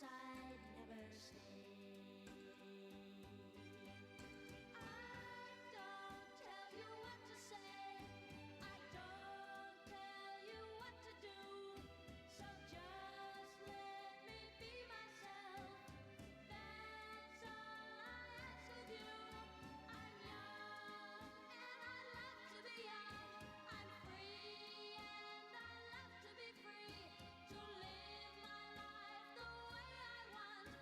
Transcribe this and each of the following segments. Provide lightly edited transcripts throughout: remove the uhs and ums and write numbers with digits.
promise I'd never stay. I don't tell you what to say, I don't tell you what to do, so just let me be myself, that's all I ask of you. I'm young and I love to be young, I'm free and I love to be free, to live my life the way I want,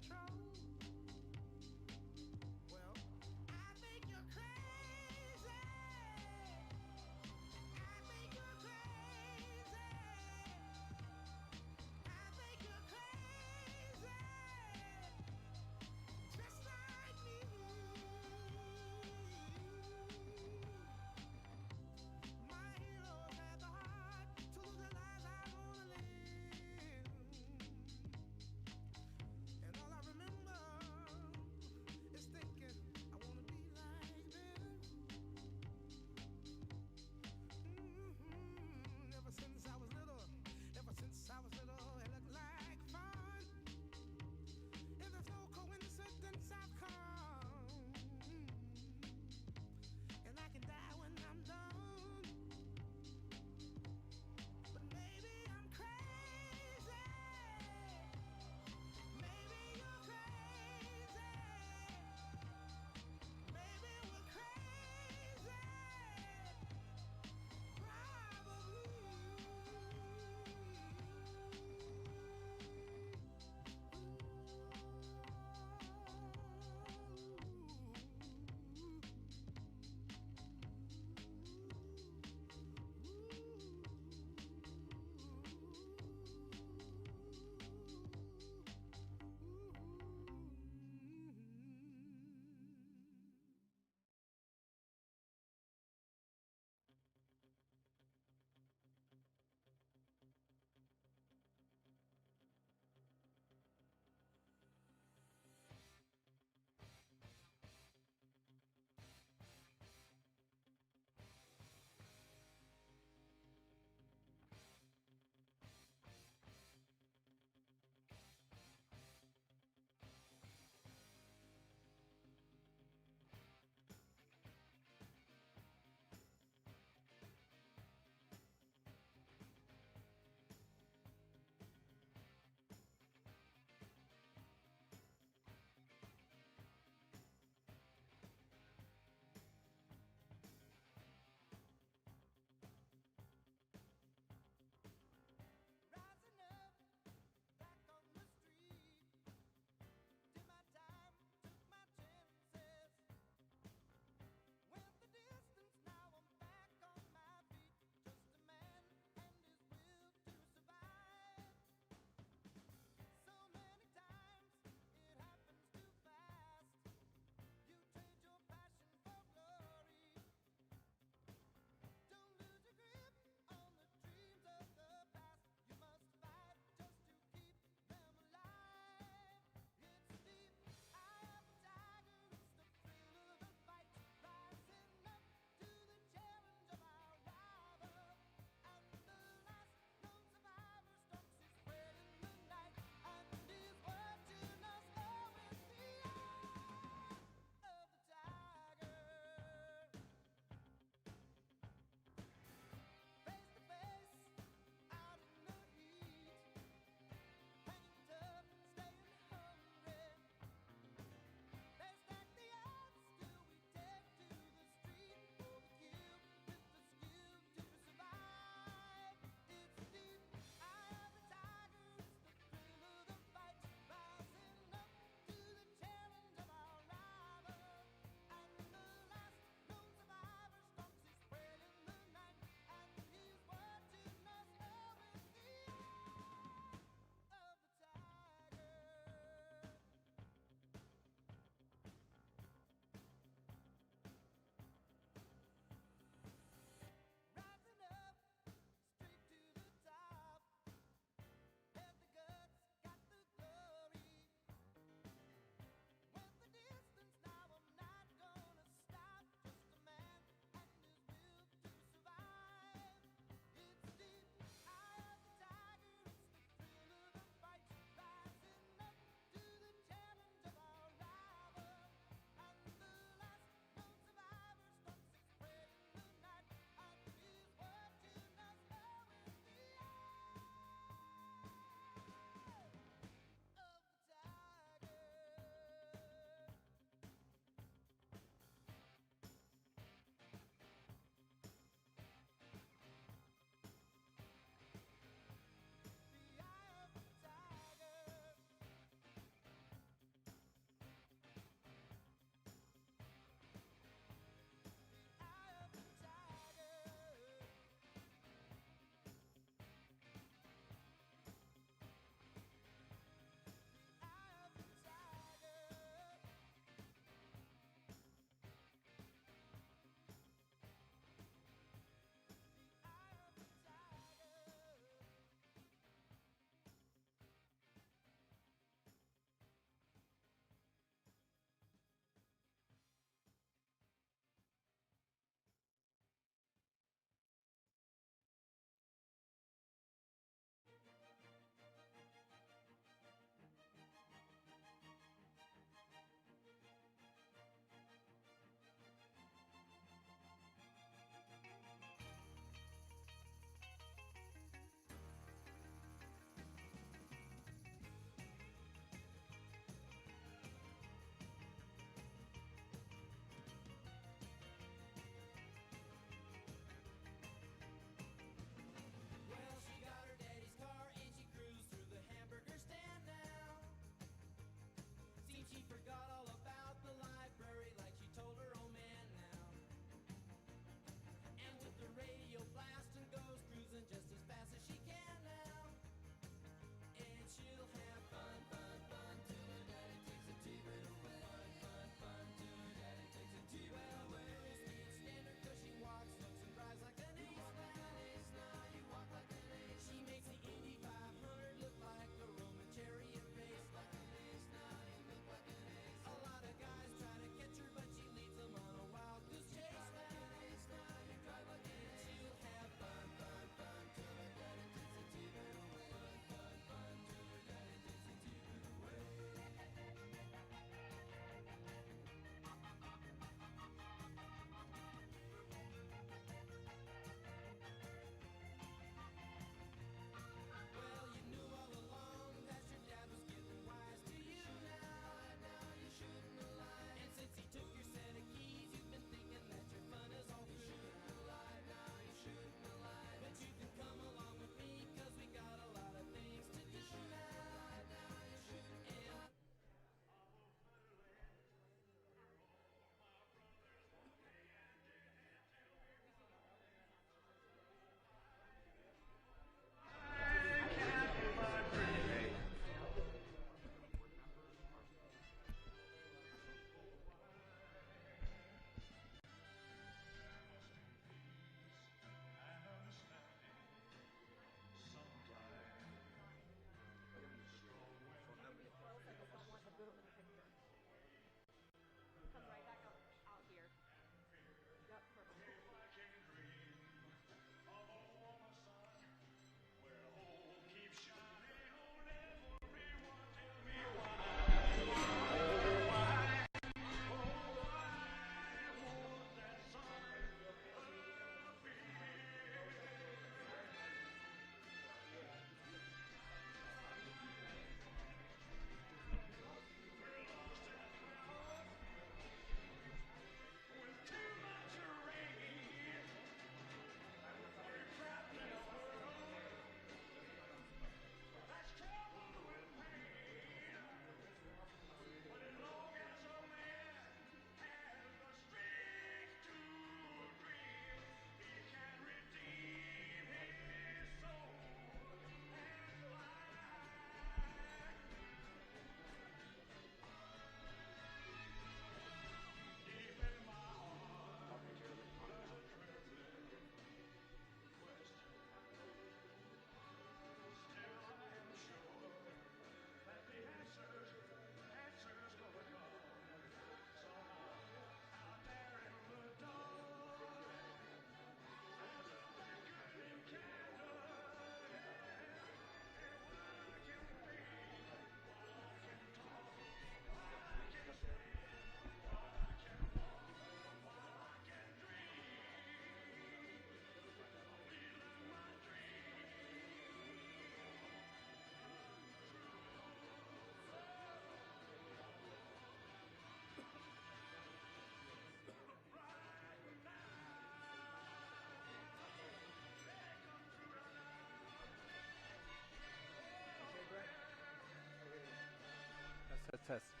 test。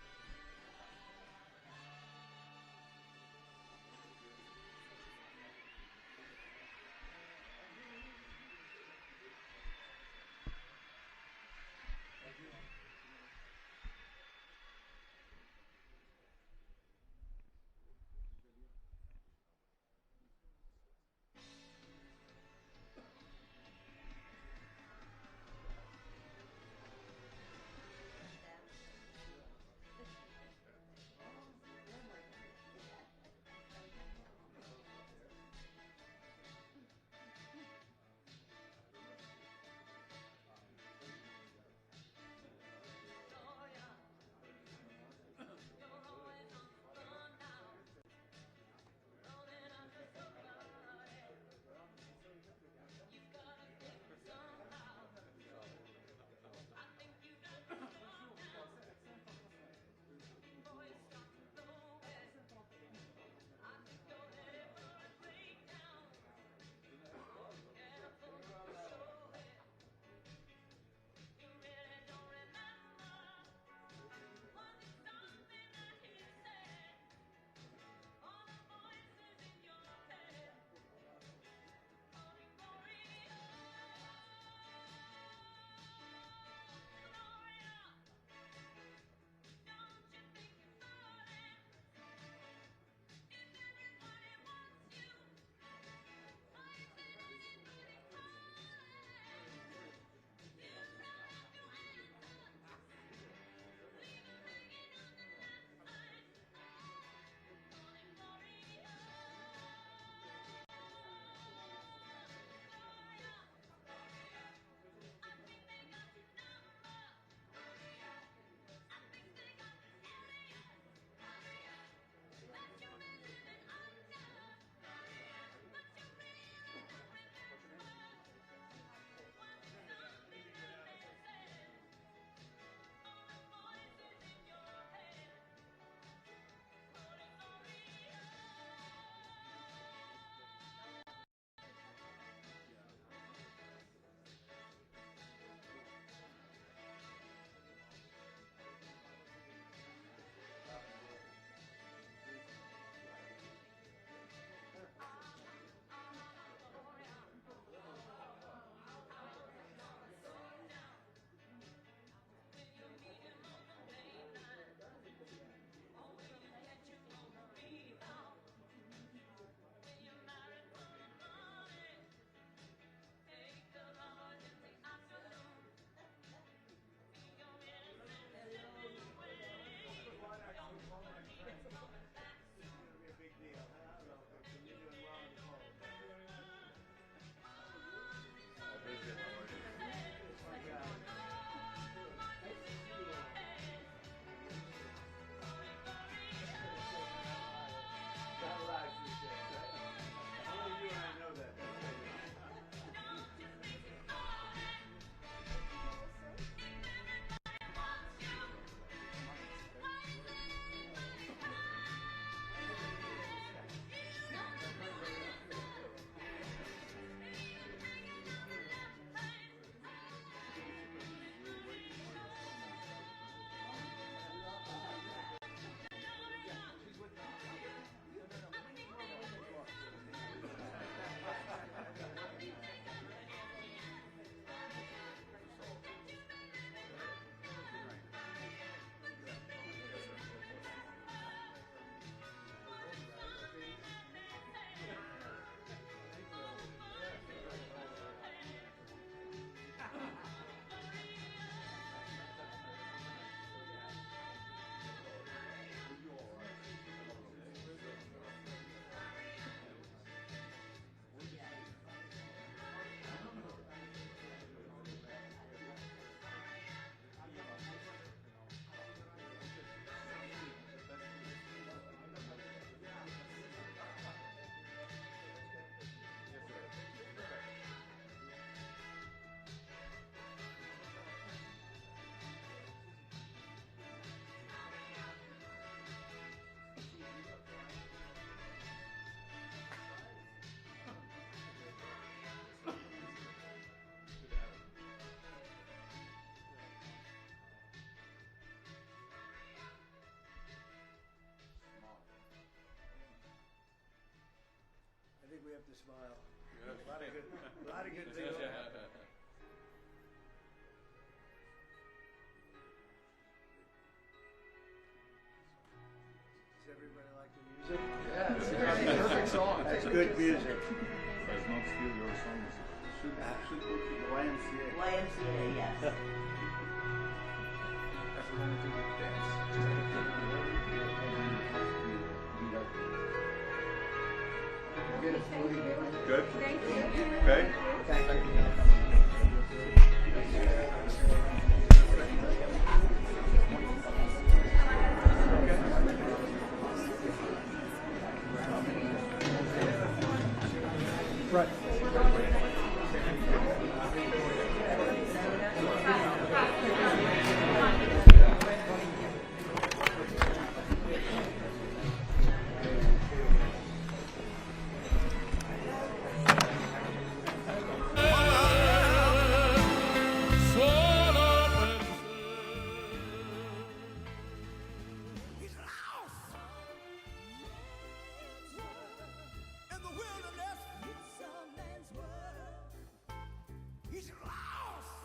have to smile. A lot of good things. Does everybody like the music? Yeah, it's a perfect song. That's good music. Does not steal your song. Should go to the YMCA. YMCA, yes. If we're gonna do the dance, just like Get a floaty behind it. good. Thank you. Okay. Thank you. Right. In the wilderness, it's a man's world. He's lost.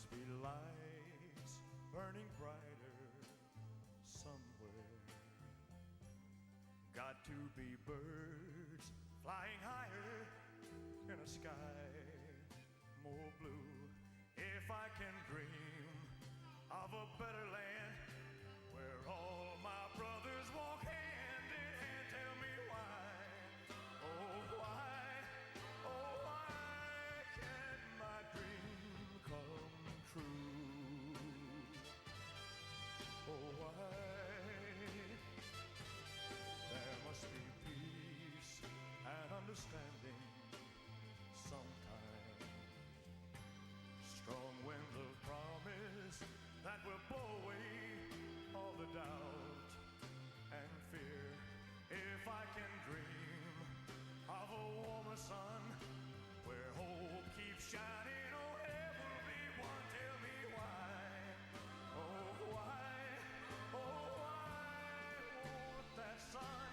must be lights burning brighter somewhere. Got to be birds flying higher in a sky more blue. If I can dream of a better land where all my brothers walk hand in hand, tell me why, oh why can't my dream come true? Oh why? There must be peace and understanding sometime. Strong winds of promise that will blow away all the doubt and fear. If I can dream of a warmer sun where hope keeps shining, oh everyone, tell me why, oh why won't that sun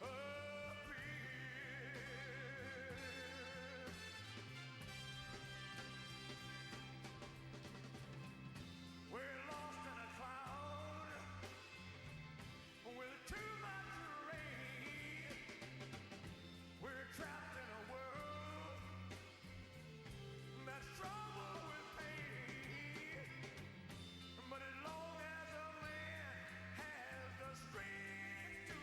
appear? We're lost in a cloud with too much rain. We're trapped in a world that's troubled with pain. But as long as a man has the strength to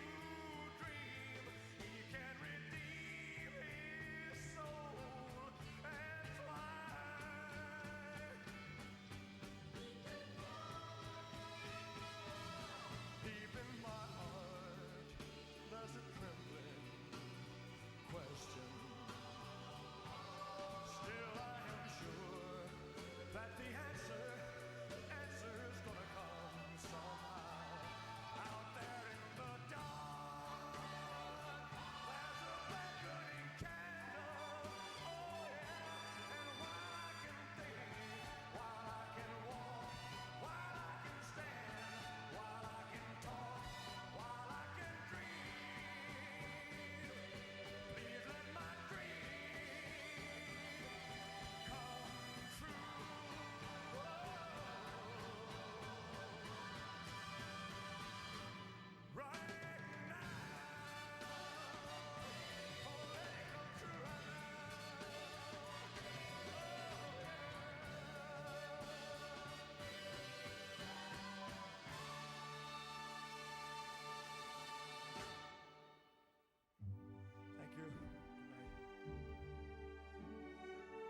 dream, he can redeem his soul and fly. Deep in my heart, there's a trembling question. Still, I am sure that the answer's gonna come somehow. Out there in the dark, there's a beckoning candle. Oh yeah, and while I can think, while I can walk, while I can stand, while I can talk, while I can dream, please let my dream come true. Right now, oh let it come true right now. Thank you. Good night.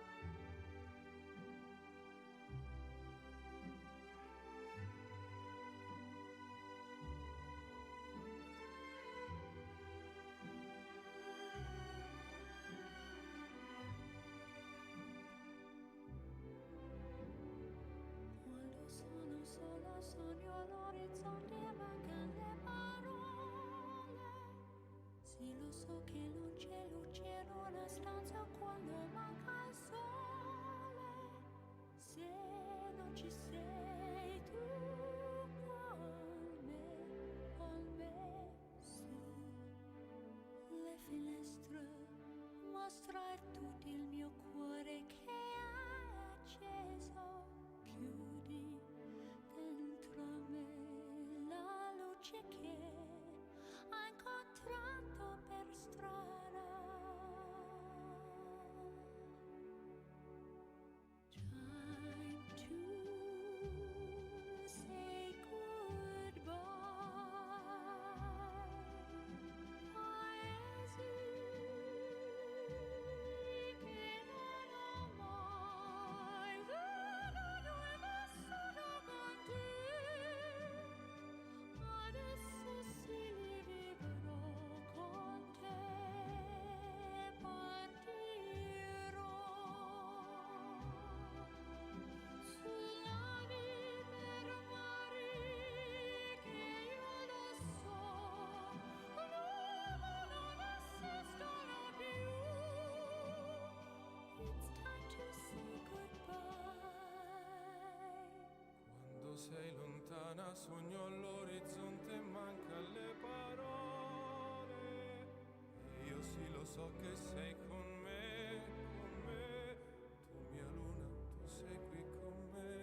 Quando sono sola sogno l'orizzonte, mancano le parole. Sì, lo so che non c'è luce in una stanza quando manca il sole. Se non ci sei tu con me, su le finestre mostra tutto il mio cuore che è acceso. Chiudi dentro me la luce che ha incontrato per strada. Time to say goodbye. Paesi che non ho mai veduto e vissuto con te. Adesso sì li vivrò con te. Partirò sulla vita per mari che io lo so l'uomo non esistono più. It's time to say goodbye. Quando sei lontana sogno all'orizzonte e manca le parole. E io sì lo so che sei con me, tu mia luna, tu sei qui con me.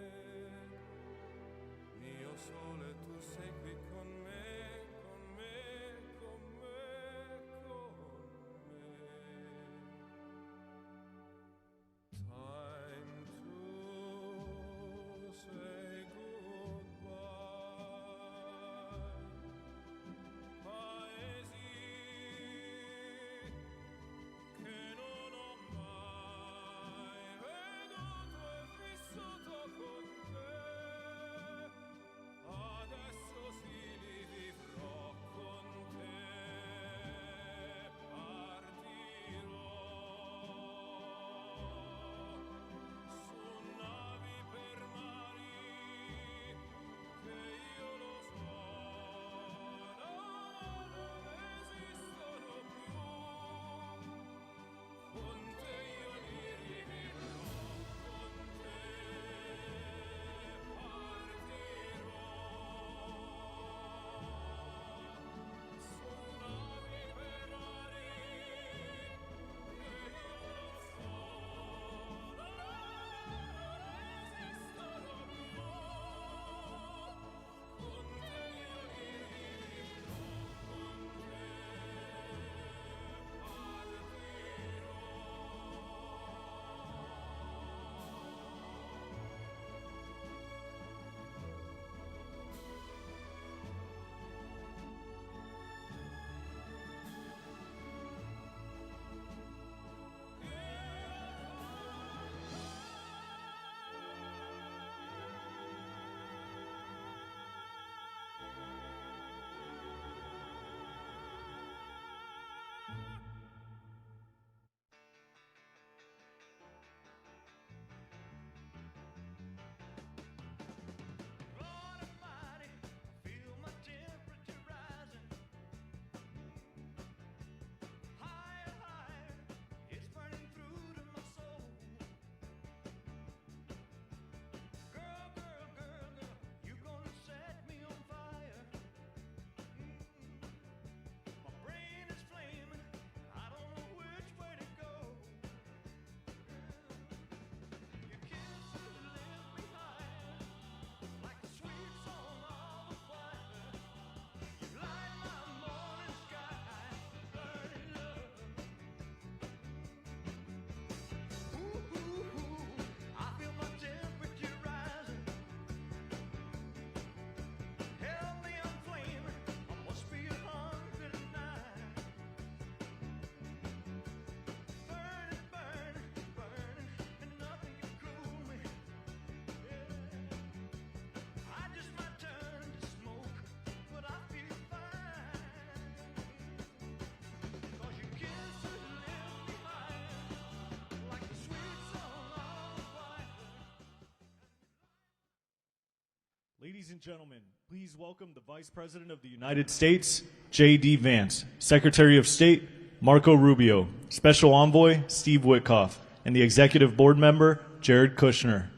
Ladies and gentlemen, please welcome the Vice President of the United States, J.D. Vance, Secretary of State, Marco Rubio, Special Envoy, Steve Witkoff, and the Executive Board Member, Jared Kushner.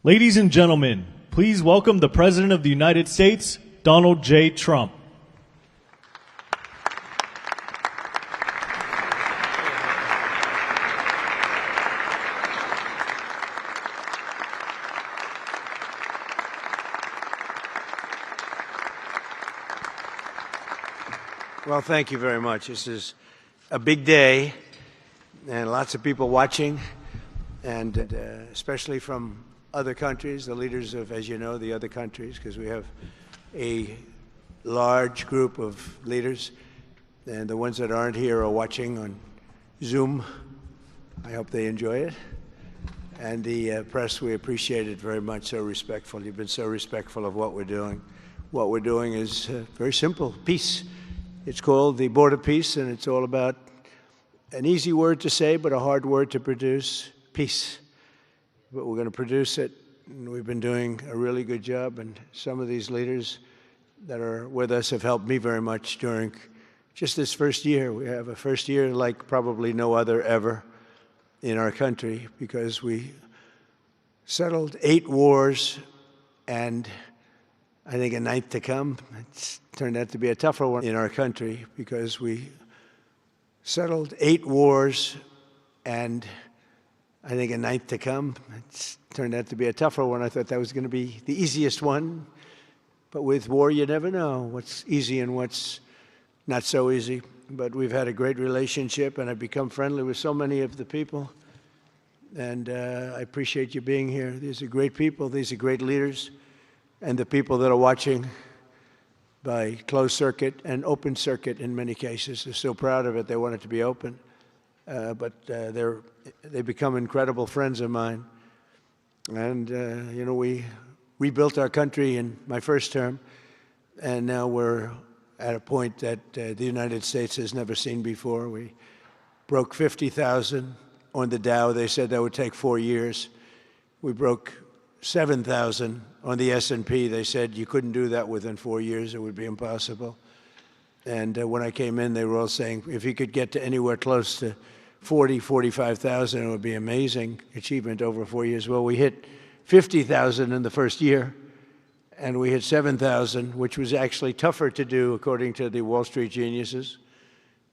Ladies and gentlemen, please welcome the President of the United States, Donald J. Trump. Well, thank you very much. This is a big day, and lots of people watching, and especially from other countries, the leaders of, as you know, the other countries, because we have a large group of leaders, and the ones that aren't here are watching on Zoom. I hope they enjoy it. And the press, we appreciate it very much, so respectful. You've been so respectful of what we're doing. What we're doing is very simple, peace. It's called the Board of Peace, and it's all about an easy word to say, but a hard word to produce, peace. But we're going to produce it, and we've been doing a really good job, and some of these leaders that are with us have helped me very much during just this first year. We have a first year like probably no other ever in our country, because we settled 8 wars and I think a 9th to come. It's turned out to be a tougher one in our country, because we settled 8 wars and I think a 9th to come. It's turned out to be a tougher one. I thought that was going to be the easiest one. But with war, you never know what's easy and what's not so easy. But we've had a great relationship, and I've become friendly with so many of the people. And I appreciate you being here. These are great people. These are great leaders. And the people that are watching by closed circuit and open circuit in many cases are so proud of it. They want it to be open. But they become incredible friends of mine. And, you know, we rebuilt our country in my first term, and now we're at a point that the United States has never seen before. We broke 50,000 on the Dow. They said that would take 4 years. We broke 7,000 on the S&P. They said you couldn't do that within 4 years. It would be impossible. And when I came in, they were all saying, if you could get to anywhere close to 40, 45,000, it would be amazing achievement over 4 years. Well, we hit 50,000 in the first year, and we hit 7,000, which was actually tougher to do, according to the Wall Street geniuses.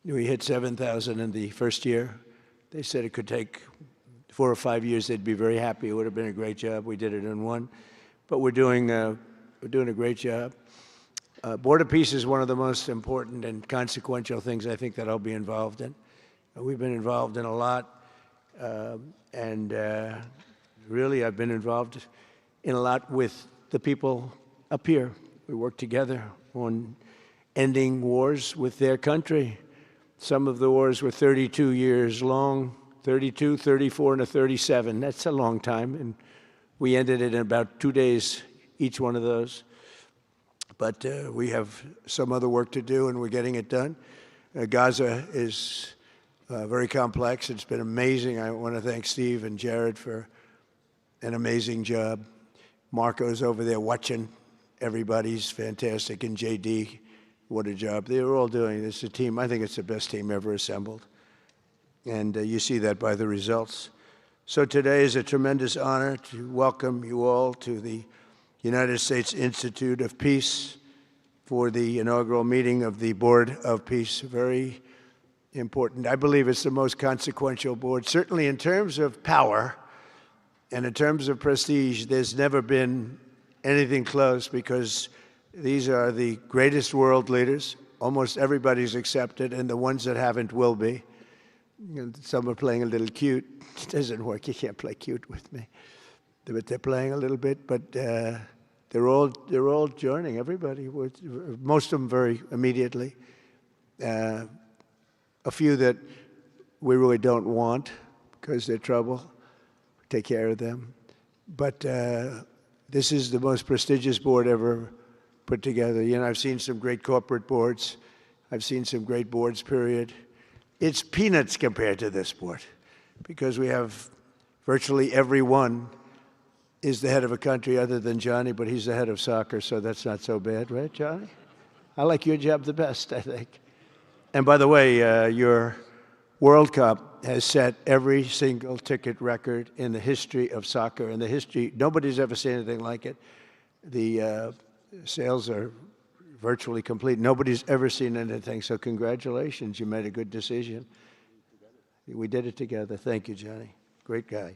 We hit 7,000 in the first year. They said it could take 4 or 5 years. They'd be very happy. It would have been a great job. We did it in 1. But we're doing a great job. Board of Peace is one of the most important and consequential things I think that I'll be involved in. We've been involved in a lot, and really I've been involved in a lot with the people up here. We work together on ending wars with their country. Some of the wars were 32 years long, 32, 34, and a 37. That's a long time, and we ended it in about 2 days, each one of those. But we have some other work to do, and we're getting it done. Gaza is very complex. It's been amazing. I want to thank Steve and Jared for an amazing job. Marco's over there watching everybody. He's fantastic. And JD, what a job. They're all doing. It's a team. I think it's the best team ever assembled. And you see that by the results. So today is a tremendous honor to welcome you all to the United States Institute of Peace for the inaugural meeting of the Board of Peace. Very important. I believe it's the most consequential board, certainly in terms of power and in terms of prestige. There's never been anything close, because these are the greatest world leaders. Almost everybody's accepted, and the ones that haven't will be. And some are playing a little cute. It doesn't work. You can't play cute with me. But they're playing a little bit. But they're all joining. Everybody. Most of them very immediately. A few that we really don't want because they're trouble. take care of them. But this is the most prestigious board ever put together. You know, I've seen some great corporate boards. I've seen some great boards, period. It's peanuts compared to this board because we have virtually everyone is the head of a country other than Johnny, but he's the head of soccer, so that's not so bad, right, Johnny? I like your job the best, I think. And by the way, your World Cup has set every single ticket record in the history of soccer. In the history, nobody's ever seen anything like it. The sales are virtually complete. Nobody's ever seen anything, so congratulations. You made a good decision. We did it together. Thank you, Johnny. Great guy.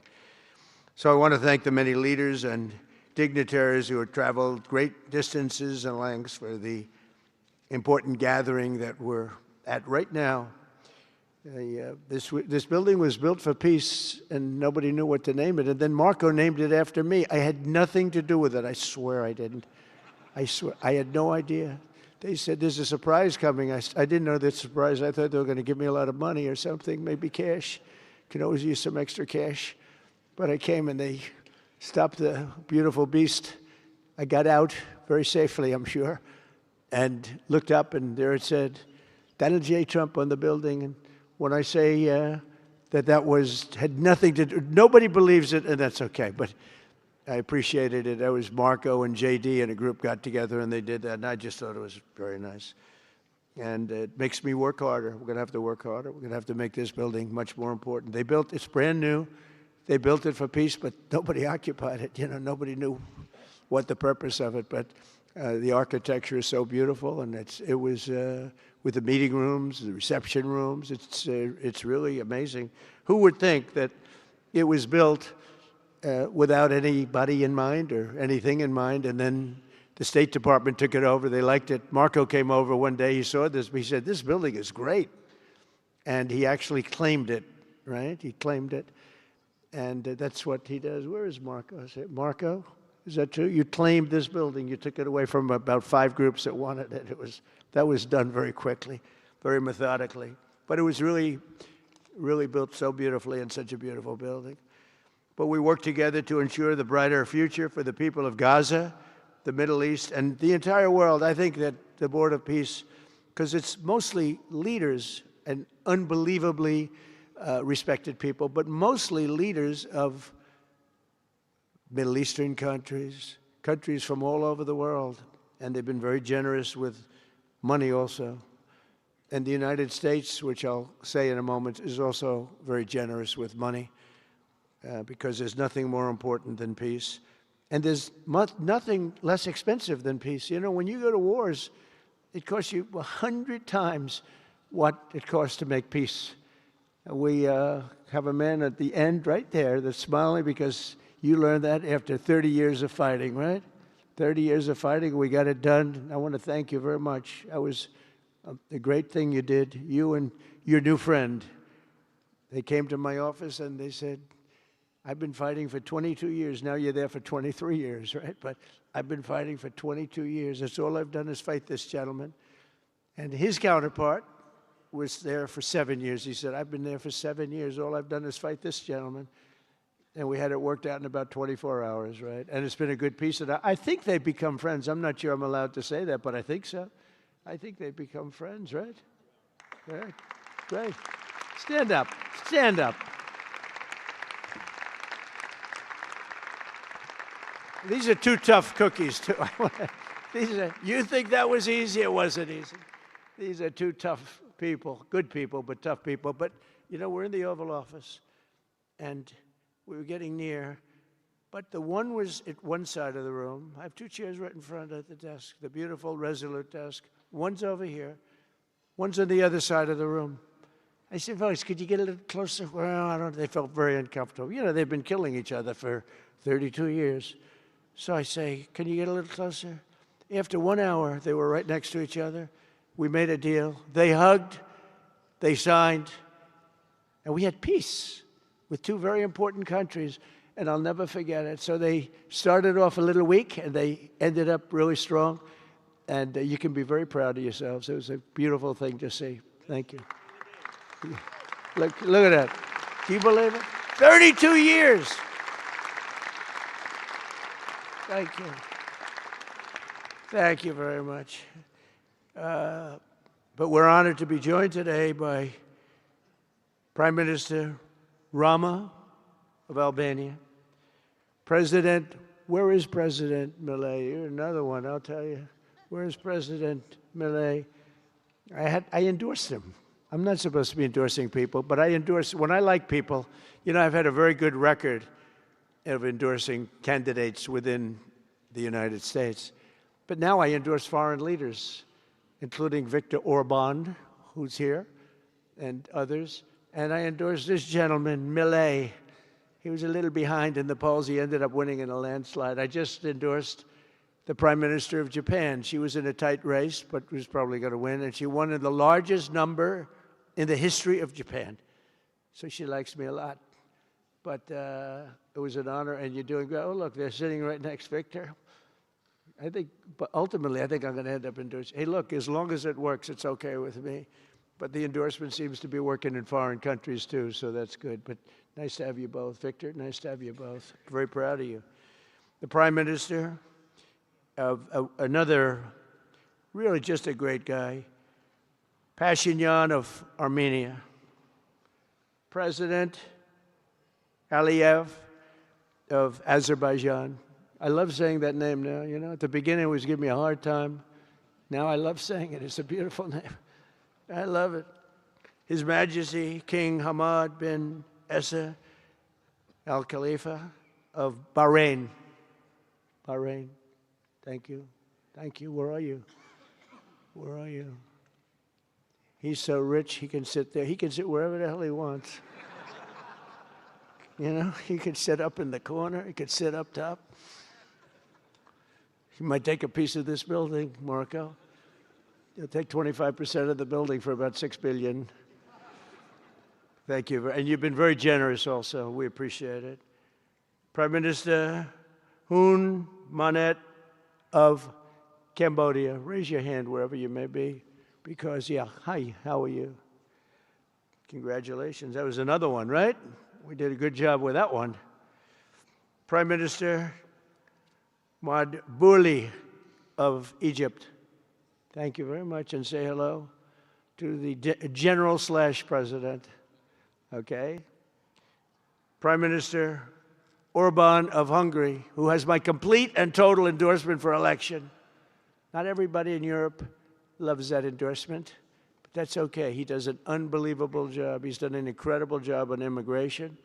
So I want to thank the many leaders and dignitaries who have traveled great distances and lengths for the important gathering that we're at right now. This building was built for peace, and nobody knew what to name it. And then Marco named it after me. I had nothing to do with it. I swear I didn't. I swear. I had no idea. They said, there's a surprise coming. I didn't know that surprise. I thought they were going to give me a lot of money or something, maybe cash. Could always use some extra cash. But I came and they stopped the beautiful beast. I got out very safely, I'm sure, and looked up, and there it said, Donald J. Trump on the building. And when I say that had nothing to do, nobody believes it, and that's okay, but I appreciated it. That was Marco and JD and a group got together and they did that, and I just thought it was very nice. And it makes me work harder. We're going to have to work harder. We're going to have to make this building much more important. It's brand new. They built it for peace, but nobody occupied it. You know, nobody knew what the purpose of it, but the architecture is so beautiful, and it was with the meeting rooms, the reception rooms. It's really amazing. Who would think that it was built without anybody in mind or anything in mind, and then the State Department took it over. They liked it. Marco came over one day. He saw this. He said, this building is great. And he actually claimed it, right? He claimed it. And that's what he does. Where is Marco? I said, Marco, is that true? You claimed this building. You took it away from about 5 groups that wanted it. That was done very quickly, very methodically. But it was really, really built so beautifully in such a beautiful building. But we worked together to ensure the brighter future for the people of Gaza, the Middle East, and the entire world. I think that the Board of Peace, because it's mostly leaders and unbelievably respected people, but mostly leaders of Middle Eastern countries, countries from all over the world, and they've been very generous with money also. And the United States, which I'll say in a moment, is also very generous with money because there's nothing more important than peace. And there's nothing less expensive than peace. You know, when you go to wars, it costs you 100 times what it costs to make peace. We have a man at the end right there that's smiling because you learned that after 30 years of fighting, right? 30 years of fighting, we got it done. I want to thank you very much. That was a great thing you did. You and your new friend, they came to my office and they said, I've been fighting for 22 years. Now you're there for 23 years, right? But I've been fighting for 22 years. That's all I've done is fight this gentleman. And his counterpart was there for 7 years. He said, I've been there for 7 years. All I've done is fight this gentleman. And we had it worked out in about 24 hours, right? And it's been a good peace. And I think they've become friends. I'm not sure I'm allowed to say that, but I think so. I think they've become friends, right? Right. Great. Stand up. Stand up. These are 2 tough cookies, too. You think that was easy? It wasn't easy. These are 2 tough people, good people, but tough people. But, you know, we're in the Oval Office, and we were getting near. But the one was at one side of the room. I have 2 chairs right in front of the desk, the beautiful, resolute desk. One's over here. One's on the other side of the room. I said, folks, could you get a little closer? Well, I don't know. They felt very uncomfortable. You know, they've been killing each other for 32 years. So I say, can you get a little closer? After 1 hour, they were right next to each other. We made a deal. They hugged, they signed, and we had peace with 2 very important countries, and I'll never forget it. So they started off a little weak, and they ended up really strong, and you can be very proud of yourselves. It was a beautiful thing to see. Thank you. Look at that. Can you believe it? 32 years. Thank you. Thank you very much. But we're honored to be joined today by Prime Minister Rama of Albania. President, where is President Milei? You're another one, I'll tell you. Where is President Milei? I endorsed him. I'm not supposed to be endorsing people, but I endorse, when I like people, you know, I've had a very good record of endorsing candidates within the United States. But now I endorse foreign leaders, including Viktor Orban, who's here, and others. And I endorse this gentleman, Milei. He was a little behind in the polls. He ended up winning in a landslide. I just endorsed the Prime Minister of Japan. She was in a tight race, but was probably going to win. And she won in the largest number in the history of Japan. So she likes me a lot. But it was an honor, and you're doing great. Oh, look, they're sitting right next, Victor. I think, but ultimately, I think I'm going to end up endorsing. Hey, look, as long as it works, it's okay with me. But the endorsement seems to be working in foreign countries, too, so that's good. But nice to have you both. Victor, nice to have you both. Very proud of you. The Prime Minister of another, really just a great guy, Pashinyan of Armenia. President Aliyev of Azerbaijan. I love saying that name now, you know. At the beginning, it was giving me a hard time. Now I love saying it. It's a beautiful name. I love it. His Majesty, King Hamad bin Isa Al Khalifa of Bahrain. Bahrain. Thank you. Thank you. Where are you? Where are you? He's so rich, he can sit there. He can sit wherever the hell he wants. You know, he could sit up in the corner. He could sit up top. He might take a piece of this building, Marco. He'll take 25% of the building for about $6 billion. Thank you. And you've been very generous also. We appreciate it. Prime Minister Hun Manet of Cambodia. Raise your hand wherever you may be. Because, yeah, hi, how are you? Congratulations. That was another one, right? We did a good job with that one. Prime Minister Madbouli of Egypt. Thank you very much, and say hello to the General/President. Okay. Prime Minister Orban of Hungary, who has my complete and total endorsement for election. Not everybody in Europe loves that endorsement, but that's okay. He does an unbelievable job. He's done an incredible job on immigration,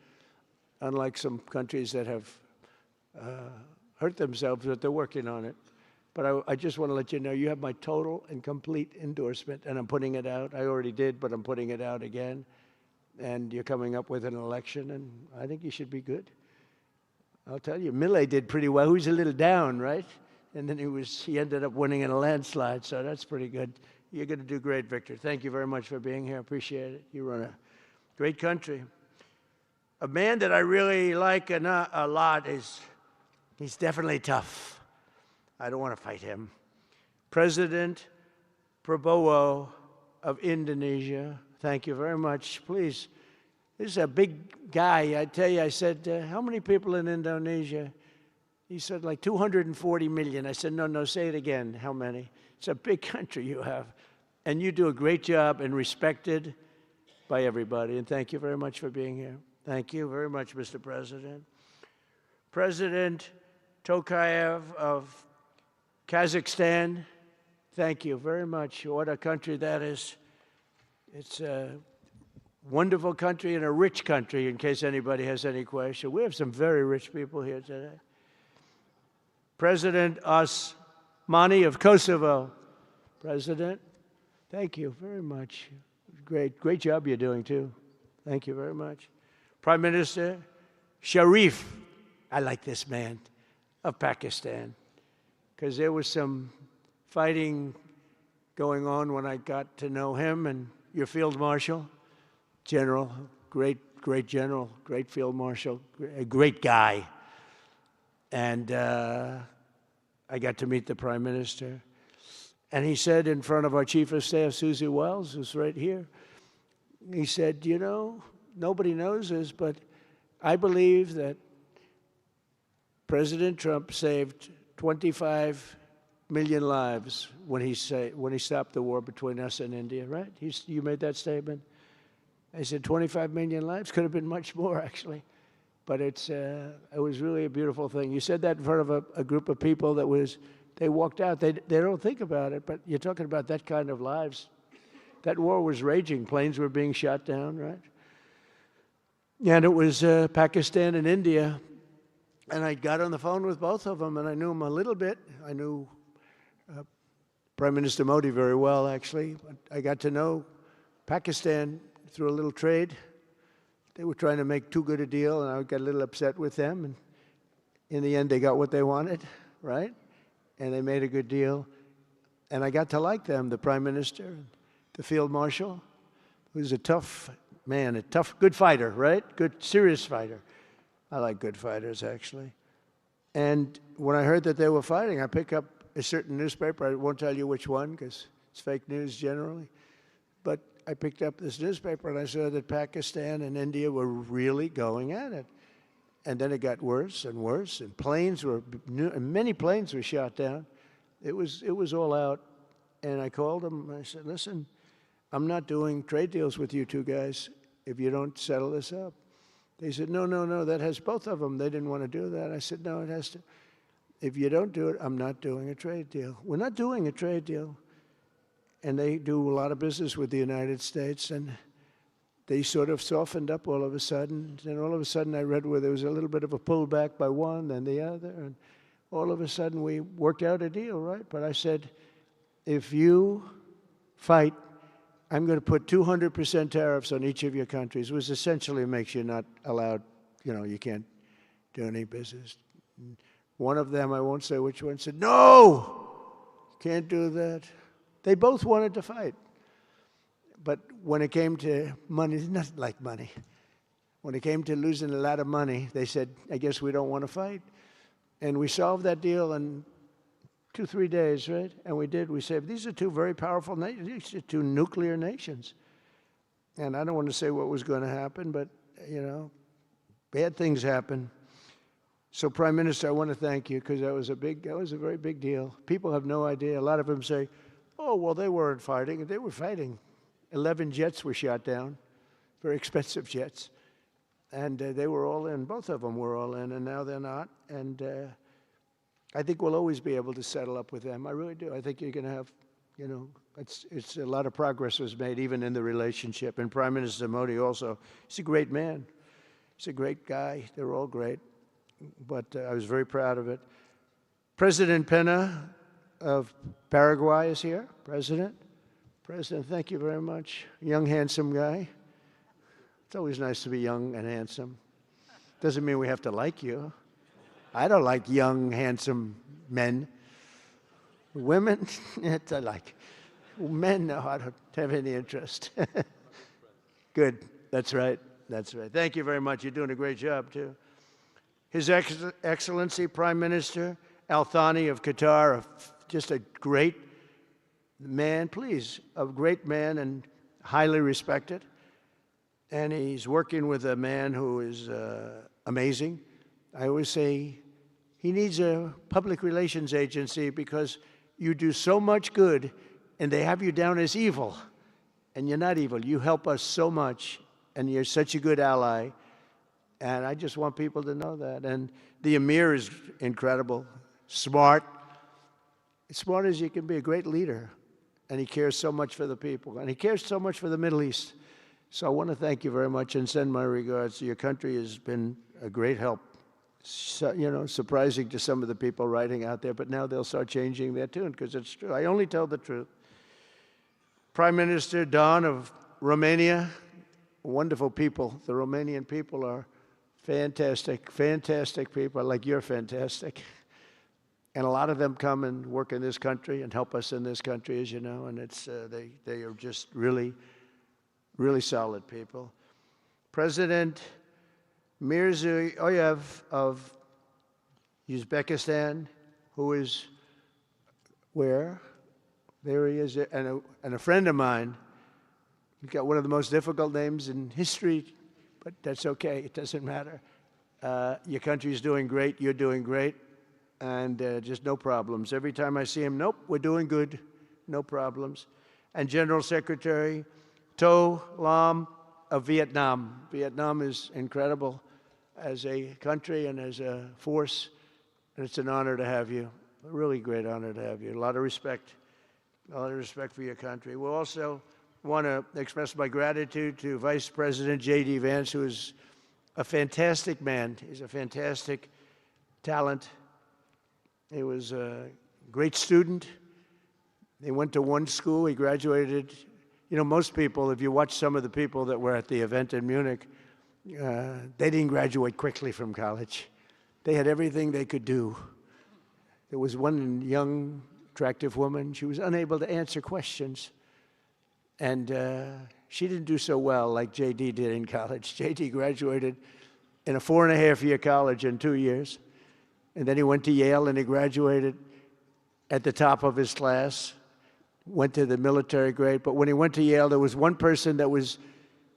unlike some countries that have hurt themselves, but they're working on it. But I just want to let you know, you have my total and complete endorsement, and I'm putting it out. I already did, but I'm putting it out again. And you're coming up with an election, and I think you should be good. I'll tell you, Milei did pretty well. He was a little down, right? And then he ended up winning in a landslide, so that's pretty good. You're going to do great, Victor. Thank you very much for being here. Appreciate it. You run a great country. A man that I really like a lot is, he's definitely tough. I don't want to fight him. President Prabowo of Indonesia. Thank you very much. Please, this is a big guy. I tell you, I said, how many people in Indonesia? He said, like 240 million. I said, no, say it again. How many? It's a big country you have. And you do a great job and respected by everybody. And thank you very much for being here. Thank you very much, Mr. President. President Tokayev of Kazakhstan, thank you very much. What a country that is. It's a wonderful country and a rich country, in case anybody has any question. We have some very rich people here today. President Osmani of Kosovo. President, thank you very much. Great job you're doing, too. Thank you very much. Prime Minister Sharif, I like this man, of Pakistan, because there was some fighting going on when I got to know him, and your Field Marshal, General, great General, great Field Marshal, a great guy. And I got to meet the Prime Minister. And he said in front of our Chief of Staff, Susie Wells, who's right here, he said, you know, nobody knows this, but I believe that President Trump saved 25 million lives when he stopped the war between us and India, right? You made that statement. I said 25 million lives. Could have been much more, actually. But it was really a beautiful thing. You said that in front of a group of people they walked out. They don't think about it, but you're talking about that kind of lives. That war was raging. Planes were being shot down, right? And it was Pakistan and India. And I got on the phone with both of them, and I knew them a little bit. I knew Prime Minister Modi very well, actually. But I got to know Pakistan through a little trade. They were trying to make too good a deal, and I got a little upset with them. And in the end, they got what they wanted, right? And they made a good deal. And I got to like them, the Prime Minister, the Field Marshal, who's a tough man, a tough, good fighter, right? Good, serious fighter. I like good fighters, actually. And when I heard that they were fighting, I picked up a certain newspaper. I won't tell you which one, because it's fake news generally. But I picked up this newspaper, and I saw that Pakistan and India were really going at it. And then it got worse and worse, and many planes were shot down. It was all out. And I called them, and I said, listen, I'm not doing trade deals with you two guys if you don't settle this up. They said, no, that has both of them. They didn't want to do that. I said, no, it has to. If you don't do it, I'm not doing a trade deal. We're not doing a trade deal. And they do a lot of business with the United States, and they sort of softened up all of a sudden. And all of a sudden I read where there was a little bit of a pullback by one, then the other, and all of a sudden we worked out a deal, right? But I said, if you fight, I'm going to put 200% tariffs on each of your countries, which essentially makes you not allowed, you can't do any business. One of them, I won't say which one, said, no, can't do that. They both wanted to fight. But when it came to money, it's not like money. When it came to losing a lot of money, they said, I guess we don't want to fight. And we solved that deal in 2-3 days, right? And we did. We said, these are two very powerful nations. These are two nuclear nations. And I don't want to say what was going to happen, but, bad things happen. So, Prime Minister, I want to thank you, because that was a very big deal. People have no idea. A lot of them say, oh, well, they weren't fighting. They were fighting. 11 jets were shot down, very expensive jets. And they were all in. Both of them were all in, and now they're not. And I think we'll always be able to settle up with them. I really do. I think you're going to have, it's a lot of progress was made even in the relationship. And Prime Minister Modi also, he's a great man. He's a great guy. They're all great. But I was very proud of it. President Pena of Paraguay is here. President, thank you very much. Young, handsome guy. It's always nice to be young and handsome. Doesn't mean we have to like you. I don't like young, handsome men. Women, I like. Men, no, I don't have any interest. Good. That's right. Thank you very much. You're doing a great job, too. His Excellency Prime Minister Al Thani of Qatar, just a great man, a great man and highly respected. And he's working with a man who is amazing. I always say he needs a public relations agency because you do so much good and they have you down as evil. And you're not evil. You help us so much and you're such a good ally. And I just want people to know that. And the Emir is incredible, smart, as smart as you can be, a great leader. And he cares so much for the people. And he cares so much for the Middle East. So I want to thank you very much and send my regards. Your country has been a great help. So, surprising to some of the people writing out there, but now they'll start changing their tune because it's true. I only tell the truth. Prime Minister Don of Romania, wonderful people. The Romanian people are fantastic people, like you're fantastic. And a lot of them come and work in this country and help us in this country, as you know, and it's they are just really, really solid people. President Mirziyoyev of Uzbekistan, who is where? There he is, and a friend of mine. He's got one of the most difficult names in history, but that's okay. It doesn't matter. Your country's doing great. You're doing great. And just no problems. Every time I see him, nope, we're doing good. No problems. And General Secretary To Lam of Vietnam. Vietnam is incredible as a country and as a force. And it's an honor to have you. A really great honor to have you. A lot of respect. A lot of respect for your country. We'll also want to express my gratitude to Vice President J.D. Vance, who is a fantastic man. He's a fantastic talent. He was a great student. He went to one school. He graduated. You know, most people, if you watch some of the people that were at the event in Munich, they didn't graduate quickly from college. They had everything they could do. There was one young, attractive woman. She was unable to answer questions. And she didn't do so well like J.D. did in college. J.D. graduated in a 4.5-year college in 2 years. And then he went to Yale and he graduated at the top of his class, went to the military grade. But when he went to Yale, there was one person that was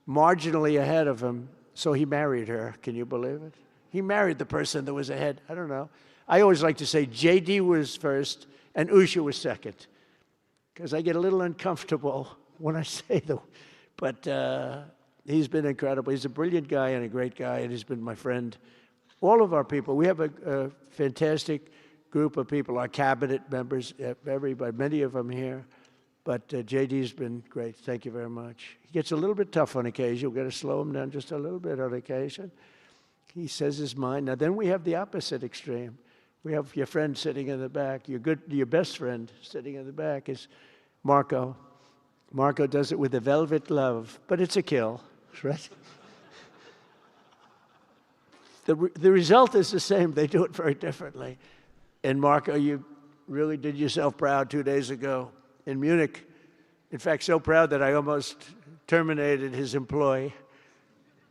marginally ahead of him, so he married her. Can you believe it? He married the person that was ahead. I don't know. I always like to say J.D. was first and Usha was second, because I get a little uncomfortable when I say that. But he's been incredible. He's a brilliant guy and a great guy, and he's been my friend. All of our people, we have a fantastic group of people, our cabinet members, everybody, many of them here. But J.D.'s been great. Thank you very much. He gets a little bit tough on occasion. We've got to slow him down just a little bit on occasion. He says his mind. Now, then we have the opposite extreme. We have your friend sitting in the back. Your best friend sitting in the back is Marco. Marco does it with a velvet glove, but it's a kill, right? The result is the same. They do it very differently. And Marco, you really did yourself proud 2 days ago in Munich. In fact, so proud that I almost terminated his employ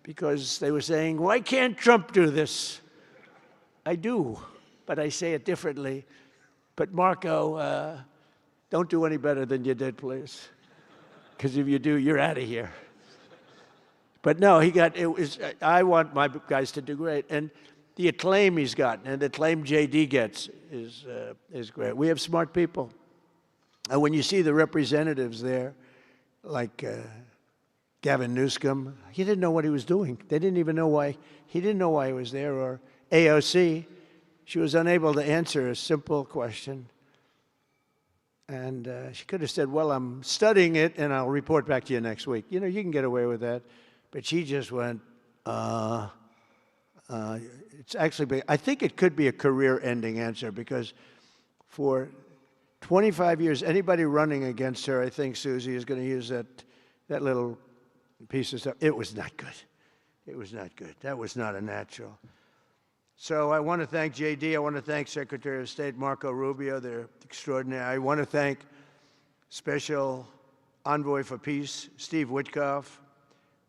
because they were saying, why can't Trump do this? I do, but I say it differently. But Marco, don't do any better than you did, please. Because if you do, you're out of here. But no, I want my guys to do great. And the acclaim he's gotten and the acclaim J.D. gets is great. We have smart people. And when you see the representatives there, like Gavin Newsom, he didn't know what he was doing. They didn't even know why. He didn't know why he was there. Or AOC, she was unable to answer a simple question. And she could have said, well, I'm studying it, and I'll report back to you next week. You know, you can get away with that. But she just went, it's actually, I think it could be a career-ending answer, because for 25 years, anybody running against her, I think Susie is going to use that little piece of stuff. It was not good. It was not good. That was not a natural. So I want to thank J.D. I want to thank Secretary of State Marco Rubio. They're extraordinary. I want to thank Special Envoy for Peace, Steve Witkoff,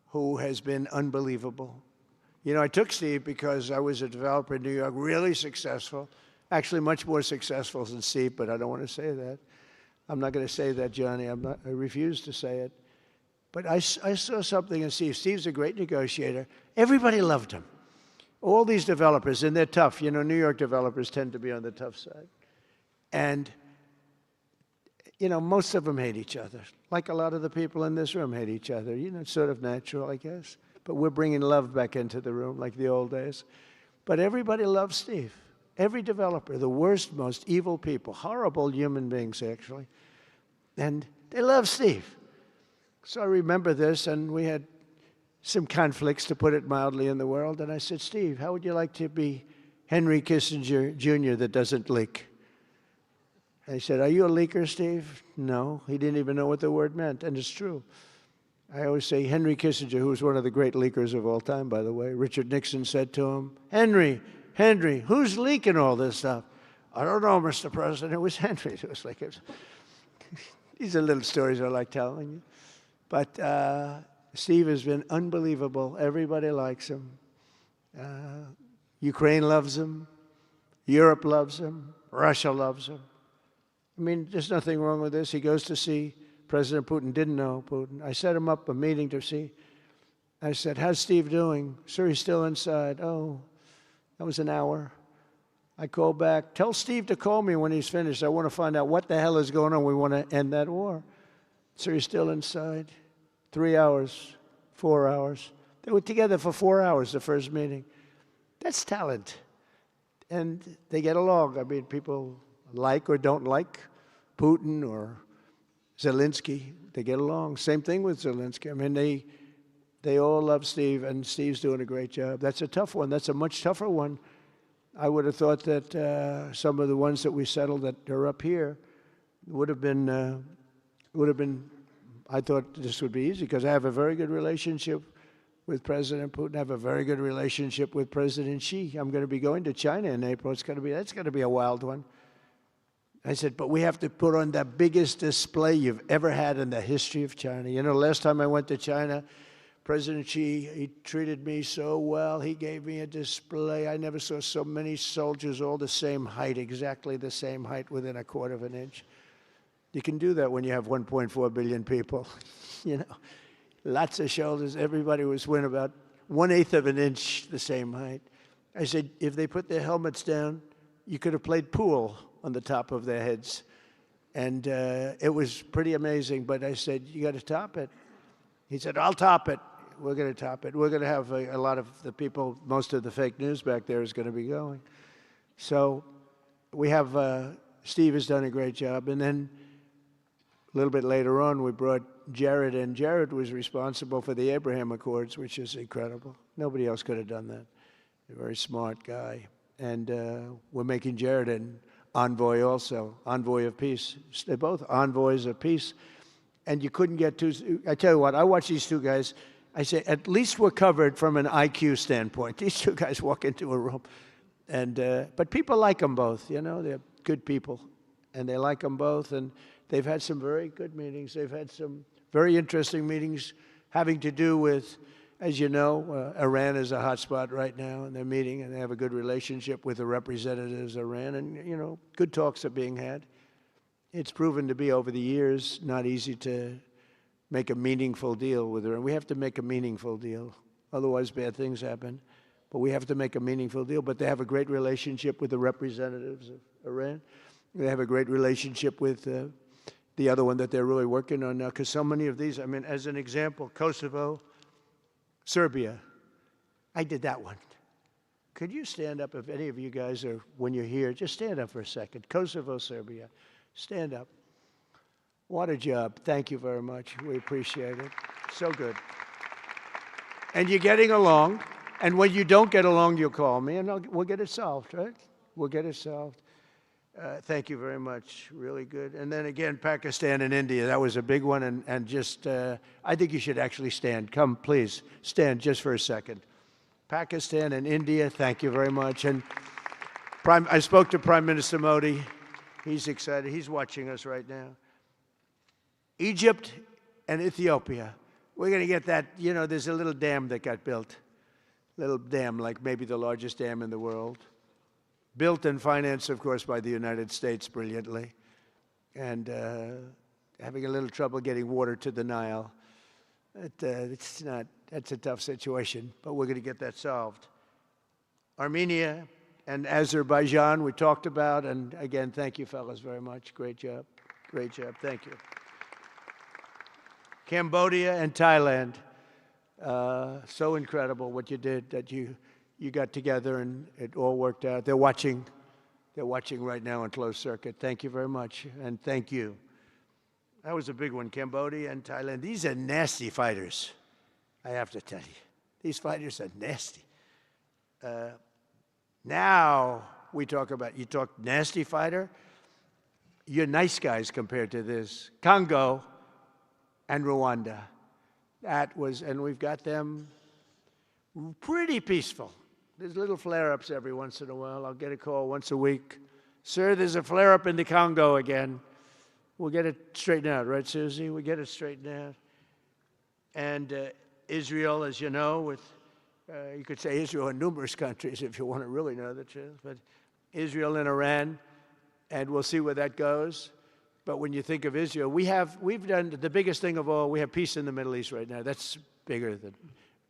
who has been unbelievable. You know, I took Steve because I was a developer in New York, really successful, actually much more successful than Steve, but I don't want to say that. I'm not going to say that, Johnny. I refuse to say it. But I saw something in Steve. Steve's a great negotiator. Everybody loved him. All these developers, and they're tough. You know, New York developers tend to be on the tough side. And, you know, most of them hate each other. Like a lot of the people in this room hate each other. You know, it's sort of natural, I guess. But we're bringing love back into the room like the old days. But everybody loves Steve. Every developer, the worst, most evil people, horrible human beings, actually. And they love Steve. So I remember this, and we had some conflicts, to put it mildly, in the world. And I said, Steve, how would you like to be Henry Kissinger Jr. that doesn't leak? And he said, are you a leaker, Steve? No. He didn't even know what the word meant, and it's true. I always say Henry Kissinger, who was one of the great leakers of all time, by the way. Richard Nixon said to him, Henry, who's leaking all this stuff? I don't know, Mr. President. It was Henry. It was like, these are little stories I like telling you. But Steve has been unbelievable. Everybody likes him. Ukraine loves him. Europe loves him. Russia loves him. I mean, there's nothing wrong with this. He goes to see President Putin. Didn't know Putin. I set him up a meeting to see. I said, how's Steve doing? Sir, he's still inside. Oh, That was an hour. I called back, tell Steve to call me when he's finished. I want to find out what the hell is going on. We want to end that war. So he's still inside. 3 hours, 4 hours. They were together for 4 hours, the first meeting. That's talent. And they get along. I mean, people like or don't like Putin or Zelensky. They get along. Same thing with Zelensky. I mean, they all love Steve, and Steve's doing a great job. That's a tough one. That's a much tougher one. I would have thought that some of the ones that we settled that are up here would have been, I thought this would be easy because I have a very good relationship with President Putin. I have a very good relationship with President Xi. I'm going to be going to China in April. That's going to be a wild one. I said, but we have to put on the biggest display you've ever had in the history of China. You know, last time I went to China, President Xi, he treated me so well. He gave me a display. I never saw so many soldiers all the same height, exactly the same height within a quarter of an inch. You can do that when you have 1.4 billion people. You know, lots of shoulders. Everybody was within about 1/8 of an inch the same height. I said, if they put their helmets down, you could have played pool on the top of their heads. And it was pretty amazing. But I said, you got to top it. He said, I'll top it. We're going to top it. We're going to have a lot of the people, most of the fake news back there is going to be going. So we have, Steve has done a great job. And then a little bit later on, we brought Jared in. Jared was responsible for the Abraham Accords, which is incredible. Nobody else could have done that. A very smart guy. And we're making Jared an envoy also, envoy of peace. They're both envoys of peace. And you couldn't get two. I tell you what, I watch these two guys. I say, at least we're covered from an IQ standpoint. These two guys walk into a room. And, but people like them both, you know. They're good people. And they like them both. And they've had some very good meetings. They've had some very interesting meetings having to do with, as you know, Iran is a hot spot right now. And they're meeting, and they have a good relationship with the representatives of Iran. And, you know, good talks are being had. It's proven to be, over the years, not easy to make a meaningful deal with Iran. We have to make a meaningful deal. Otherwise, bad things happen. But we have to make a meaningful deal. But they have a great relationship with the representatives of Iran. They have a great relationship with the other one that they're really working on now. Because so many of these, I mean, as an example, Kosovo, Serbia. I did that one. Could you stand up, if any of you guys are, when you're here, just stand up for a second. Kosovo, Serbia. Stand up. What a job. Thank you very much. We appreciate it. So good. And you're getting along. And when you don't get along, you'll call me, and we'll get it solved, right? We'll get it solved. Thank you very much. Really good. And then again, Pakistan and India. That was a big one. And just, I think you should actually stand. Come, please. Stand just for a second. Pakistan and India, thank you very much. And I spoke to Prime Minister Modi. He's excited. He's watching us right now. Egypt and Ethiopia. We're going to get that. You know, there's a little dam that got built. Little dam, like maybe the largest dam in the world. Built and financed, of course, by the United States brilliantly. And having a little trouble getting water to the Nile. That's a tough situation, but we're going to get that solved. Armenia and Azerbaijan, we talked about, and again, thank you, fellas, very much. Great job. Great job. Thank you. Cambodia and Thailand. So incredible what you did, that you got together and it all worked out. They're watching right now on closed circuit. Thank you very much, and thank you. That was a big one, Cambodia and Thailand. These are nasty fighters, I have to tell you. These fighters are nasty. Now we talk about, you talk nasty fighter, you're nice guys compared to this. Congo and Rwanda. That was, and we've got them pretty peaceful. There's little flare-ups every once in a while. I'll get a call once a week. Sir, there's a flare-up in the Congo again. We'll get it straightened out, right, Susie? We'll get it straightened out. And Israel, as you know, with, you could say Israel in numerous countries if you want to really know the truth, but Israel and Iran, and we'll see where that goes. But when you think of Israel, we've done the biggest thing of all. We have peace in the Middle East right now. That's bigger than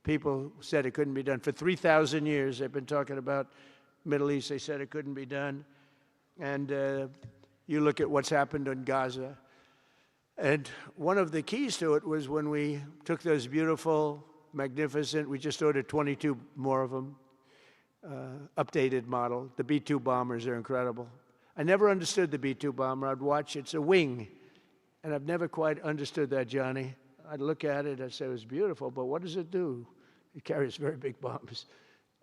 people said it couldn't be done. For 3,000 years, they've been talking about Middle East, they said it couldn't be done. And you look at what's happened in Gaza. And one of the keys to it was when we took those beautiful, magnificent, we just ordered 22 more of them, updated model. The B-2 bombers are incredible. I never understood the B-2 bomber. I'd watch, it's a wing. And I've never quite understood that, Johnny. I'd look at it, I'd say it was beautiful, but what does it do? It carries very big bombs.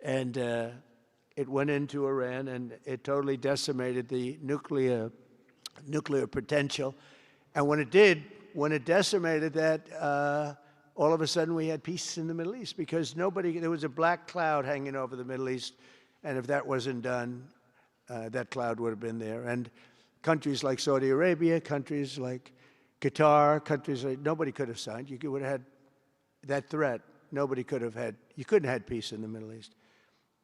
And it went into Iran, and it totally decimated the nuclear potential. And when it did, when it decimated that, all of a sudden we had peace in the Middle East because there was a black cloud hanging over the Middle East. And if that wasn't done, that cloud would have been there. And countries like Saudi Arabia, countries like Qatar, countries like, nobody could have signed. You would have had that threat. Nobody could have had, you couldn't have had peace in the Middle East.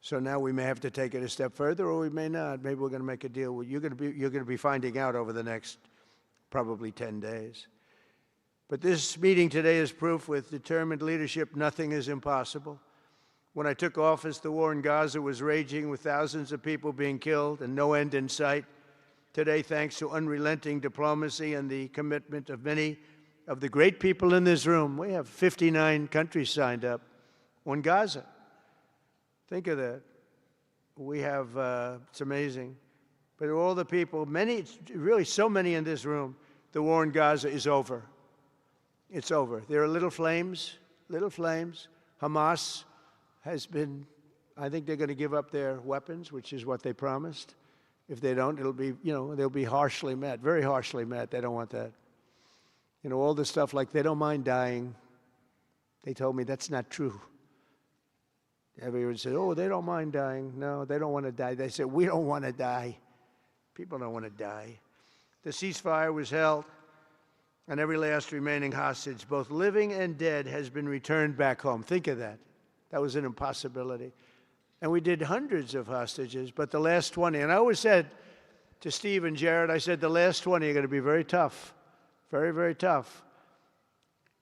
So now we may have to take it a step further, or we may not. Maybe we're going to make a deal. You're going to be finding out over the next probably 10 days. But this meeting today is proof with determined leadership, nothing is impossible. When I took office, the war in Gaza was raging with thousands of people being killed and no end in sight. Today, thanks to unrelenting diplomacy and the commitment of many of the great people in this room, we have 59 countries signed up on Gaza. Think of that. We have, it's amazing. But all the people, many, really so many in this room, the war in Gaza is over. It's over. There are little flames. Hamas has been, I think they're going to give up their weapons, which is what they promised. If they don't, it'll be, they'll be harshly met, very harshly met. They don't want that. All the stuff like they don't mind dying. They told me that's not true. Everyone said, oh, they don't mind dying. No, they don't want to die. They said, we don't want to die. People don't want to die. The ceasefire was held, and every last remaining hostage, both living and dead, has been returned back home. Think of that. That was an impossibility. And we did hundreds of hostages, but the last 20, and I always said to Steve and Jared, I said, the last 20 are going to be very tough, very, very tough.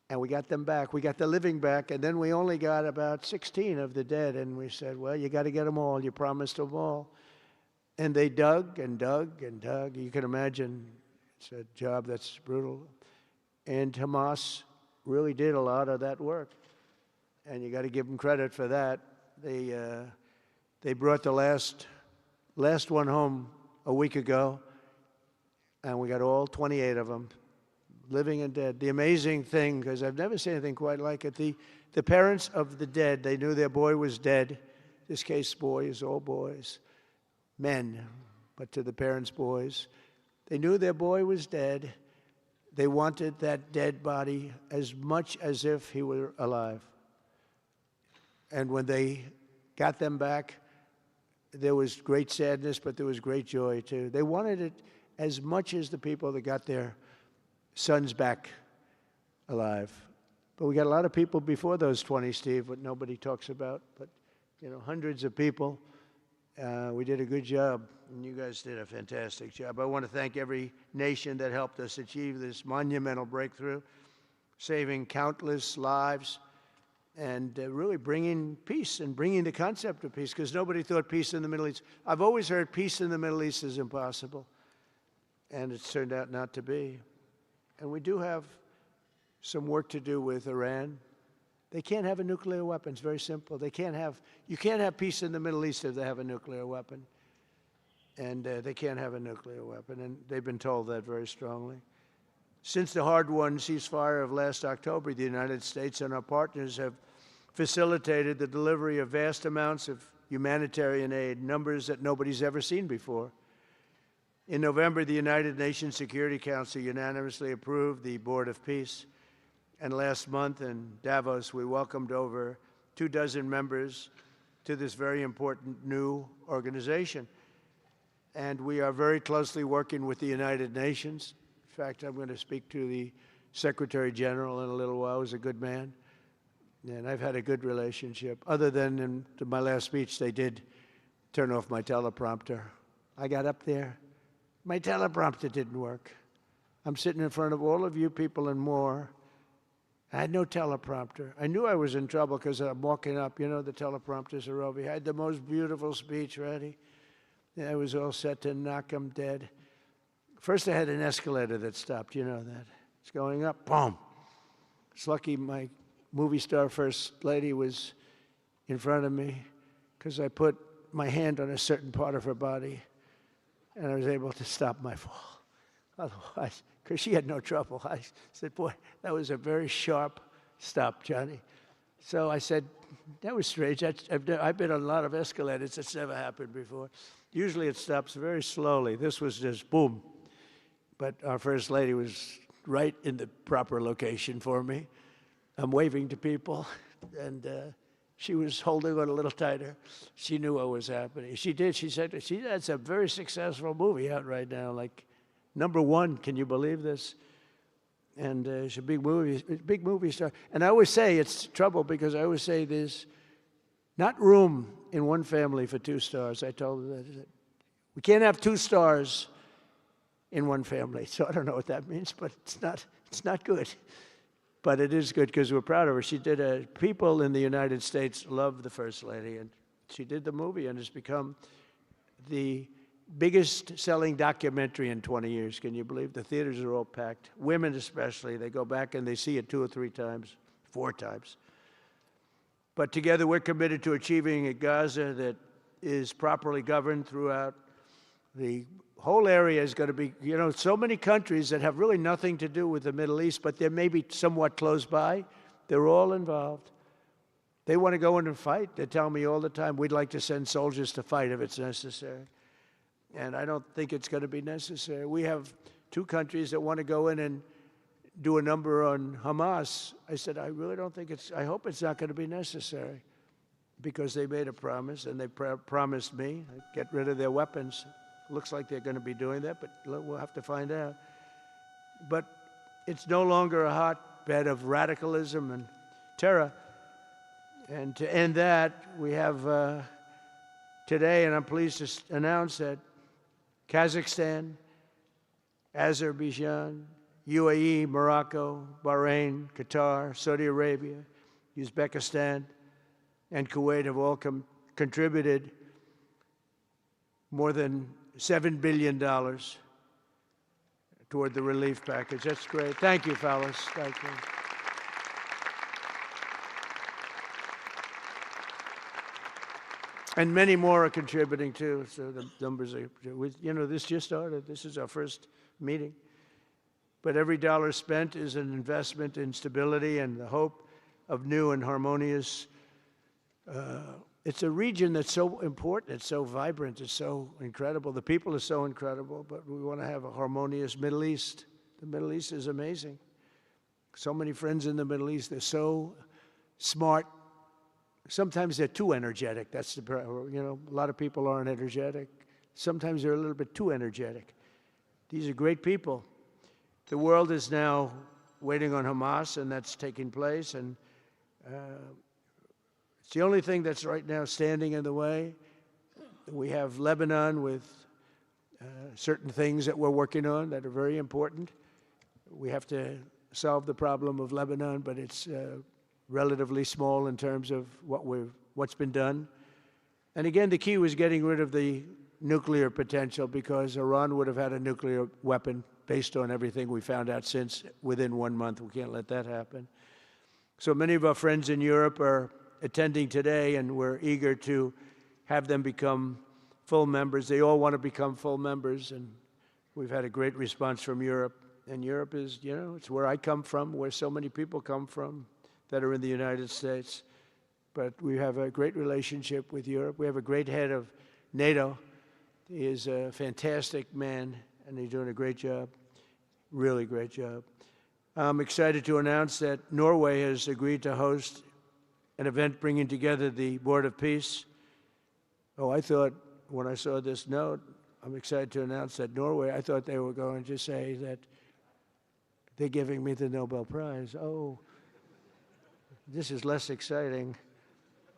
And we got them back. We got the living back, and then we only got about 16 of the dead. And we said, well, you got to get them all. You promised them all. And they dug and dug and dug. You can imagine it's a job that's brutal. And Hamas really did a lot of that work. And you got to give them credit for that. They brought the last one home a week ago, and we got all 28 of them, living and dead. The amazing thing, because I've never seen anything quite like it, the parents of the dead, they knew their boy was dead. This case, boys, all boys, men, but to the parents' boys. They knew their boy was dead. They wanted that dead body as much as if he were alive. And when they got them back, there was great sadness, but there was great joy, too. They wanted it as much as the people that got their sons back alive. But we got a lot of people before those 20, Steve, what nobody talks about. But, hundreds of people. We did a good job, and you guys did a fantastic job. I want to thank every nation that helped us achieve this monumental breakthrough, saving countless lives, and really bringing peace and bringing the concept of peace, because nobody thought peace in the Middle East. I've always heard peace in the Middle East is impossible, and it's turned out not to be. And we do have some work to do with Iran. They can't have a nuclear weapon. It's very simple. You can't have peace in the Middle East if they have a nuclear weapon. And they can't have a nuclear weapon, and they've been told that very strongly. Since the hard-won ceasefire of last October, the United States and our partners have facilitated the delivery of vast amounts of humanitarian aid, numbers that nobody's ever seen before. In November, the United Nations Security Council unanimously approved the Board of Peace. And last month in Davos, we welcomed over 24 members to this very important new organization. And we are very closely working with the United Nations. In fact, I'm going to speak to the Secretary General in a little while. He's a good man. And I've had a good relationship. Other than in my last speech, they did turn off my teleprompter. I got up there. My teleprompter didn't work. I'm sitting in front of all of you people and more, I had no teleprompter. I knew I was in trouble because I'm walking up. You know, the teleprompters are over. I had the most beautiful speech ready. I was all set to knock him dead. First, I had an escalator that stopped. You know that. It's going up. Boom. It's lucky my movie star first lady was in front of me because I put my hand on a certain part of her body and I was able to stop my fall. Otherwise, because she had no trouble. I said, boy, that was a very sharp stop, Johnny. So I said, that was strange. I've been on a lot of escalators. It's never happened before. Usually it stops very slowly. This was just boom. But our first lady was right in the proper location for me. I'm waving to people, and she was holding on a little tighter. She knew what was happening. She did. She said, that's a very successful movie out right now, like #1. Can you believe this? And she's a big movie star. And I always say it's trouble because I always say there's not room in one family for 2 stars. I told her that. We can't have 2 stars in one family. So I don't know what that means, but it's not good. But it is good because we're proud of her. She did people in the United States love the First Lady, and she did the movie, and it's become the biggest selling documentary in 20 years. Can you believe? The theaters are all packed. Women especially, they go back and they see it 2 or 3 times, 4 times. But together we're committed to achieving a Gaza that is properly governed throughout. The whole area is going to be, you know, so many countries that have really nothing to do with the Middle East, but they're maybe somewhat close by. They're all involved. They want to go in and fight. They tell me all the time, we'd like to send soldiers to fight if it's necessary. And I don't think it's going to be necessary. We have 2 countries that want to go in and do a number on Hamas. I said, I really don't think I hope it's not going to be necessary because they made a promise and they promised me I'd get rid of their weapons. Looks like they're going to be doing that, but we'll have to find out. But it's no longer a hotbed of radicalism and terror. And to end that, we have today, and I'm pleased to announce that Kazakhstan, Azerbaijan, UAE, Morocco, Bahrain, Qatar, Saudi Arabia, Uzbekistan, and Kuwait have all contributed more than $7 billion toward the relief package. That's great. Thank you, fellas. Thank you. And many more are contributing too. So the numbers are, you know, this just started. This is our first meeting. But every dollar spent is an investment in stability and the hope of new and harmonious. It's a region that's so important. It's so vibrant. It's so incredible. The people are so incredible, but we want to have a harmonious Middle East. The Middle East is amazing. So many friends in the Middle East. They're so smart. Sometimes they're too energetic. That's the, you know, a lot of people aren't energetic. Sometimes they're a little bit too energetic. These are great people. The world is now waiting on Hamas, and that's taking place. And it's the only thing that's right now standing in the way. We have Lebanon with certain things that we're working on that are very important. We have to solve the problem of Lebanon, but it's relatively small in terms of what's been done. And again, the key was getting rid of the nuclear potential because Iran would have had a nuclear weapon based on everything we found out since within 1 month. We can't let that happen. So many of our friends in Europe are attending today, and we're eager to have them become full members. They all want to become full members, and we've had a great response from Europe. And Europe is, you know, it's where I come from, where so many people come from that are in the United States. But we have a great relationship with Europe. We have a great head of NATO. He is a fantastic man, and he's doing a great job, really great job. I'm excited to announce that Norway has agreed to host an event bringing together the Board of Peace. Oh, I thought when I saw this note, I'm excited to announce that Norway, I thought they were going to say that they're giving me the Nobel Prize. Oh, this is less exciting.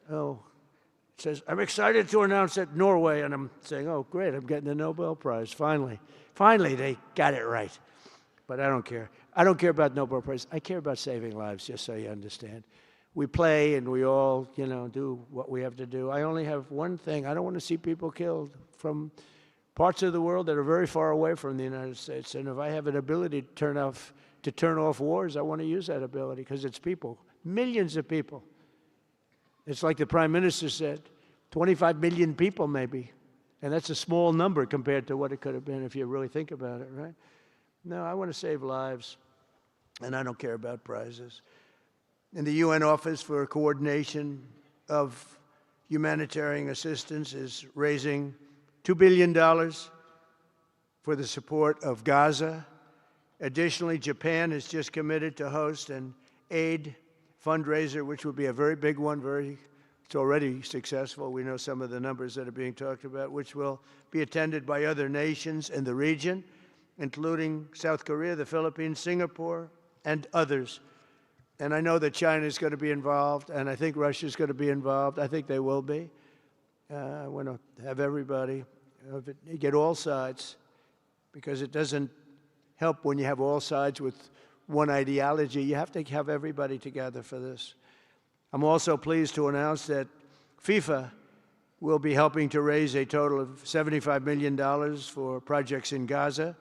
Oh, it says, I'm excited to announce that Norway, and I'm saying, oh, great, I'm getting the Nobel Prize, finally. Finally, they got it right. but I don't care. I don't care about Nobel Prize. I care about saving lives, just so you understand. We play and we all, do what we have to do. I only have one thing. I don't want to see people killed from parts of the world that are very far away from the United States. And if I have an ability to turn off wars, I want to use that ability because it's people, millions of people. It's like the Prime Minister said, 25 million people maybe. And that's a small number compared to what it could have been if you really think about it, right? No, I want to save lives, and I don't care about prizes. And the UN Office for Coordination of Humanitarian Assistance is raising $2 billion for the support of Gaza. Additionally, Japan has just committed to host an aid fundraiser, which will be a very big one. It's already successful. We know some of the numbers that are being talked about, which will be attended by other nations in the region, including South Korea, the Philippines, Singapore, and others. And I know that China is going to be involved, and I think Russia is going to be involved. I think they will be. I want to have everybody, get all sides, because it doesn't help when you have all sides with one ideology. You have to have everybody together for this. I'm also pleased to announce that FIFA will be helping to raise a total of $75 million for projects in Gaza.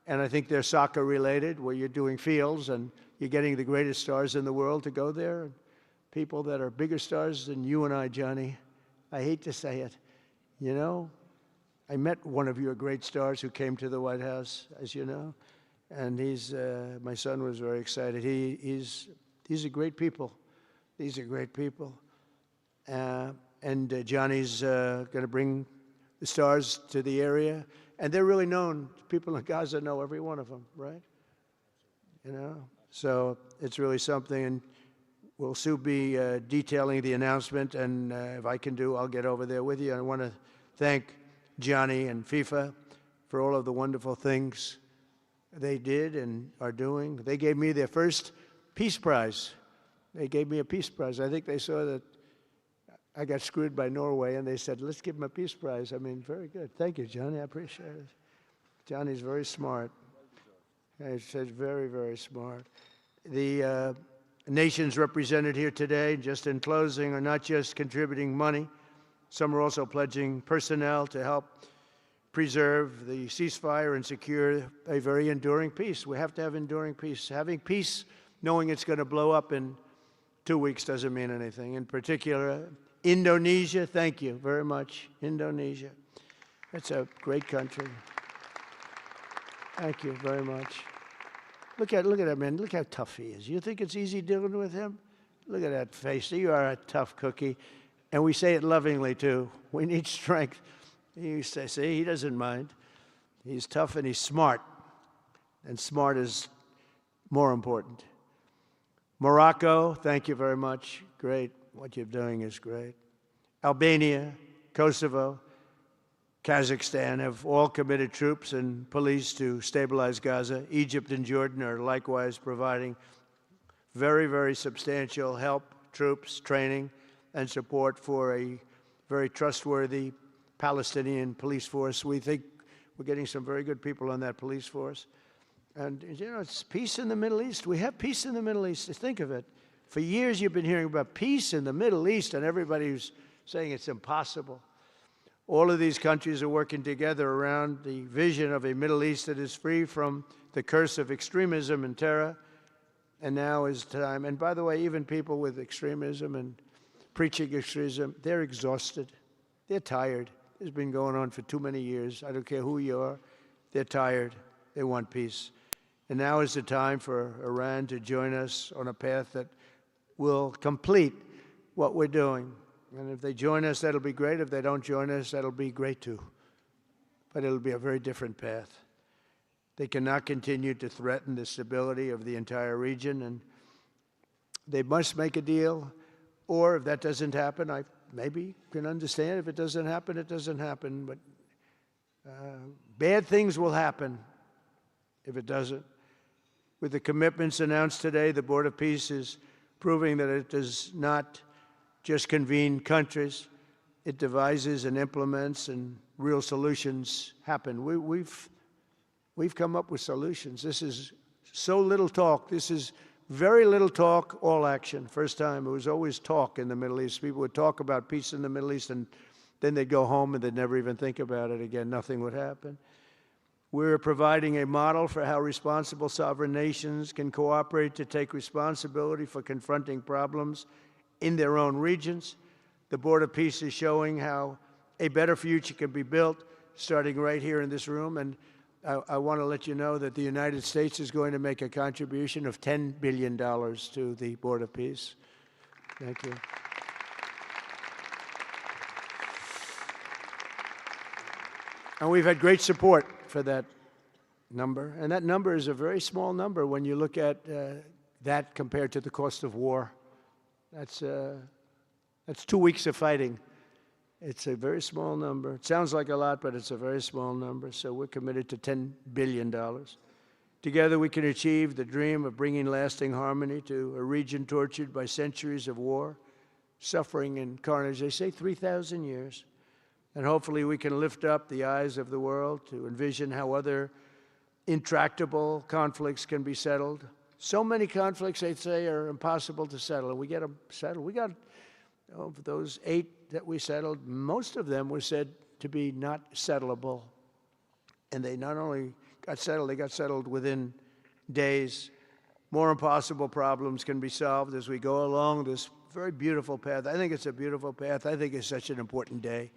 And I think they're soccer related, where you're doing fields and you're getting the greatest stars in the world to go there. People that are bigger stars than you and I, Johnny. I hate to say it. I met one of your great stars who came to the White House, as you know. And my son was very excited. These are great people. These are great people. And Johnny's going to bring the stars to the area. And they're really known. People in Gaza know every one of them, right? So it's really something. And we'll soon be detailing the announcement. And if I can I'll get over there with you. I want to thank Johnny and FIFA for all of the wonderful things they did and are doing. They gave me their first Peace Prize. They gave me a Peace Prize. I think they saw that I got screwed by Norway, and they said, let's give him a Peace Prize. I mean, very good. Thank you, Johnny. I appreciate it. Johnny's very smart. He says very, very smart. The nations represented here today, just in closing, are not just contributing money. Some are also pledging personnel to help preserve the ceasefire and secure a very enduring peace. We have to have enduring peace. Having peace, knowing it's going to blow up in 2 weeks doesn't mean anything. In particular, Indonesia, thank you very much. Indonesia. It's a great country. Thank you very much. Look at that man. Look how tough he is. You think it's easy dealing with him? Look at that face. You are a tough cookie. And we say it lovingly, too. We need strength. You say, see, he doesn't mind. He's tough and he's smart. And smart is more important. Morocco, thank you very much. Great. What you're doing is great. Albania, Kosovo, Kazakhstan have all committed troops and police to stabilize Gaza. Egypt and Jordan are likewise providing very, very substantial help, troops, training, and support for a very trustworthy Palestinian police force. We think we're getting some very good people on that police force. And, it's peace in the Middle East. We have peace in the Middle East. Think of it. For years you've been hearing about peace in the Middle East, and everybody's saying it's impossible. All of these countries are working together around the vision of a Middle East that is free from the curse of extremism and terror. And now is time. And by the way, even people with extremism and preaching extremism, they're exhausted. They're tired. It's been going on for too many years. I don't care who you are. They're tired. They want peace. And now is the time for Iran to join us on a path that will complete what we're doing. And if they join us, that'll be great. If they don't join us, that'll be great too. But it'll be a very different path. They cannot continue to threaten the stability of the entire region, and they must make a deal. Or if that doesn't happen, I maybe can understand. If it doesn't happen, it doesn't happen. But bad things will happen if it doesn't. With the commitments announced today, the Board of Peace is proving that it does not just convene countries. It devises and implements, and real solutions happen. We've come up with solutions. This is so little talk. This is very little talk, all action. First time, it was always talk in the Middle East. People would talk about peace in the Middle East, and then they'd go home and they'd never even think about it again. Nothing would happen. We're providing a model for how responsible sovereign nations can cooperate to take responsibility for confronting problems in their own regions. The Board of Peace is showing how a better future can be built, starting right here in this room. And I want to let you know that the United States is going to make a contribution of $10 billion to the Board of Peace. Thank you. And we've had great support for that number. And that number is a very small number when you look at that compared to the cost of war. That's 2 weeks of fighting. It's a very small number. It sounds like a lot, but it's a very small number. So we're committed to $10 billion. Together we can achieve the dream of bringing lasting harmony to a region tortured by centuries of war, suffering, and carnage. They say 3,000 years. And hopefully we can lift up the eyes of the world to envision how other intractable conflicts can be settled. So many conflicts, they say, are impossible to settle, and we get them settled. We got, of those 8 that we settled, most of them were said to be not settleable. And they not only got settled, they got settled within days. More impossible problems can be solved as we go along this very beautiful path. I think it's a beautiful path. I think it's such an important day.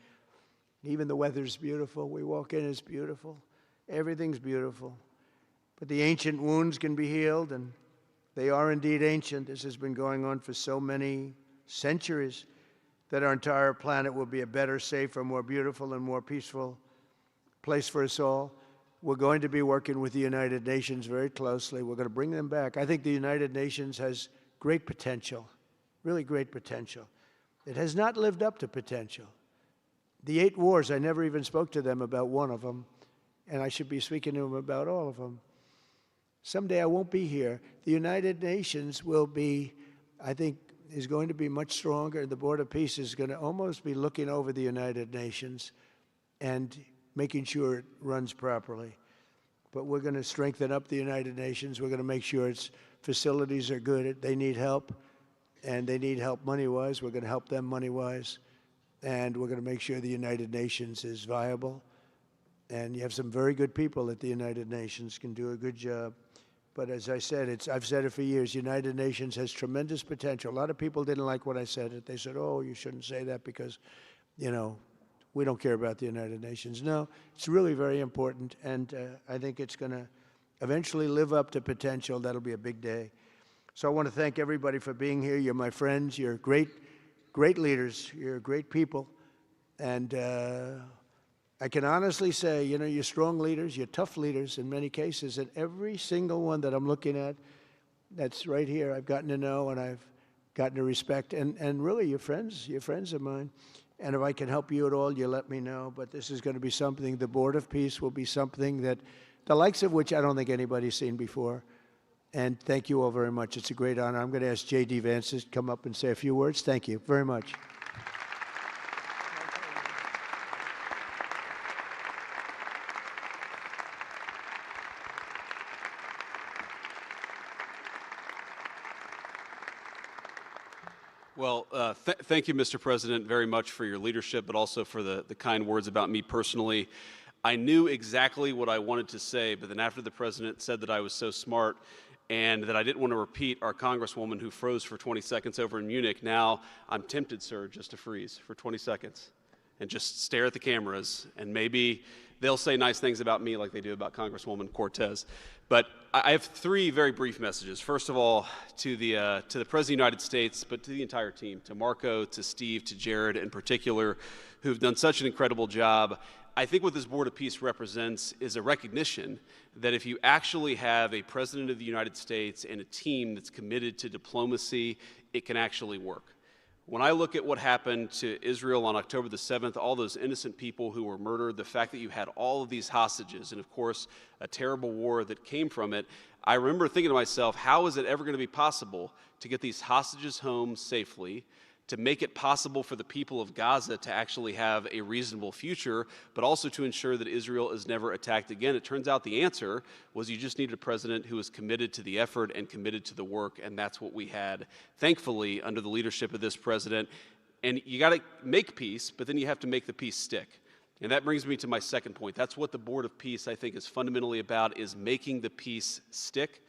Even the weather's beautiful. We walk in, it's beautiful. Everything's beautiful. But the ancient wounds can be healed, and they are indeed ancient. This has been going on for so many centuries that our entire planet will be a better, safer, more beautiful, and more peaceful place for us all. We're going to be working with the United Nations very closely. We're going to bring them back. I think the United Nations has great potential, really great potential. It has not lived up to potential. The 8 wars, I never even spoke to them about one of them, and I should be speaking to them about all of them. Someday I won't be here. The United Nations will be, I think, is going to be much stronger, and the Board of Peace is going to almost be looking over the United Nations and making sure it runs properly. But we're going to strengthen up the United Nations. We're going to make sure its facilities are good. They need help, and they need help money-wise. We're going to help them money-wise, and we're going to make sure the United Nations is viable. And you have some very good people at the United Nations, can do a good job. But as I said, I've said it for years, United Nations has tremendous potential. A lot of people didn't like when I said it. They said, oh, you shouldn't say that because, you know, we don't care about the United Nations. No, it's really very important, and I think it's going to eventually live up to potential. That'll be a big day. So I want to thank everybody for being here. You're my friends. You're great, great leaders. You're great people. And I can honestly say, you know, you're strong leaders, you're tough leaders in many cases, and every single one that I'm looking at that's right here, I've gotten to know and I've gotten to respect, and really you're friends of mine. And if I can help you at all, you let me know. But this is going to be something, the Board of Peace will be something that, the likes of which I don't think anybody's seen before. And thank you all very much. It's a great honor. I'm going to ask J.D. Vance to come up and say a few words. Thank you very much. Well, thank you, Mr. President, very much for your leadership, but also for the kind words about me personally. I knew exactly what I wanted to say, but then after the President said that I was so smart and that I didn't want to repeat our Congresswoman who froze for 20 seconds over in Munich, now I'm tempted, sir, just to freeze for 20 seconds and just stare at the cameras, and maybe they'll say nice things about me like they do about Congresswoman Cortez. But I have 3 very brief messages. First of all, to the President of the United States, but to the entire team, to Marco, to Steve, to Jared in particular, who've done such an incredible job. I think what this Board of Peace represents is a recognition that if you actually have a President of the United States and a team that's committed to diplomacy, it can actually work. When I look at what happened to Israel on October the 7th, all those innocent people who were murdered, the fact that you had all of these hostages, and of course, a terrible war that came from it, I remember thinking to myself, how is it ever going to be possible to get these hostages home safely, to make it possible for the people of Gaza to actually have a reasonable future, but also to ensure that Israel is never attacked again. It turns out the answer was you just needed a president who was committed to the effort and committed to the work, and that's what we had, thankfully, under the leadership of this president. And you got to make peace, but then you have to make the peace stick. And that brings me to my second point. That's what the Board of Peace, I think, is fundamentally about, is making the peace stick.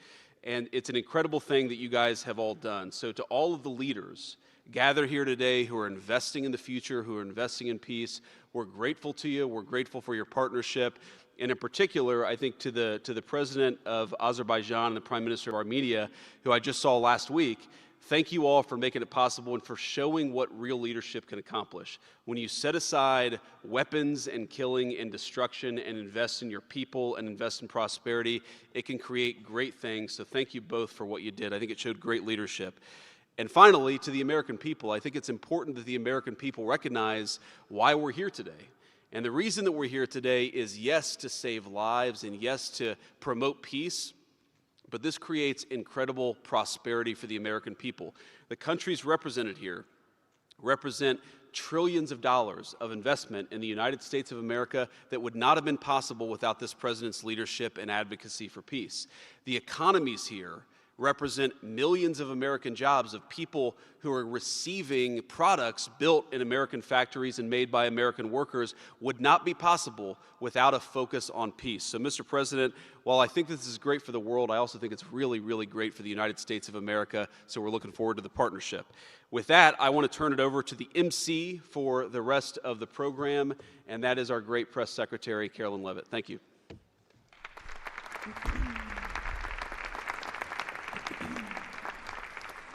And it's an incredible thing that you guys have all done. So to all of the leaders gathered here today who are investing in the future, who are investing in peace, we're grateful to you. We're grateful for your partnership. And in particular, I think to the President of Azerbaijan and the Prime Minister of Armenia, who I just saw last week, thank you all for making it possible and for showing what real leadership can accomplish. When you set aside weapons and killing and destruction and invest in your people and invest in prosperity, it can create great things. So thank you both for what you did. I think it showed great leadership. And finally, to the American people, I think it's important that the American people recognize why we're here today. And the reason that we're here today is, yes, to save lives and yes, to promote peace, but this creates incredible prosperity for the American people. The countries represented here represent trillions of dollars of investment in the United States of America that would not have been possible without this president's leadership and advocacy for peace. The economies here represent millions of American jobs of people who are receiving products built in American factories and made by American workers would not be possible without a focus on peace. So, Mr. President, while I think this is great for the world, I also think it's really, really great for the United States of America, so we're looking forward to the partnership. With that, I want to turn it over to the MC for the rest of the program, and that is our great press secretary, Carolyn Levitt. Thank you.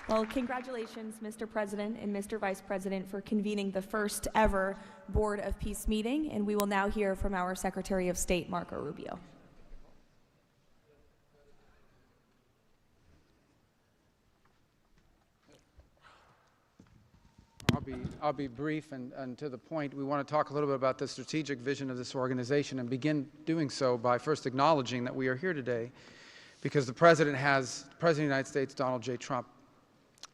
Well, congratulations, Mr. President and Mr. Vice President, for convening the first ever Board of Peace meeting, and we will now hear from our Secretary of State, Marco Rubio. I'll be brief and to the point. We want to talk a little bit about the strategic vision of this organization and begin doing so by first acknowledging that we are here today because the President of the United States, Donald J. Trump,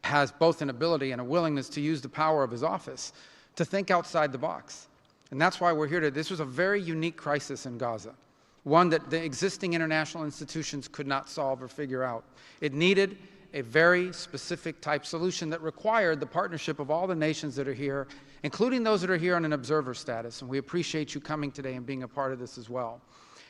has both an ability and a willingness to use the power of his office to think outside the box. And that's why we're here today. This was a very unique crisis in Gaza, one that the existing international institutions could not solve or figure out. It needed a very specific type solution that required the partnership of all the nations that are here, including those that are here on an observer status. And we appreciate you coming today and being a part of this as well.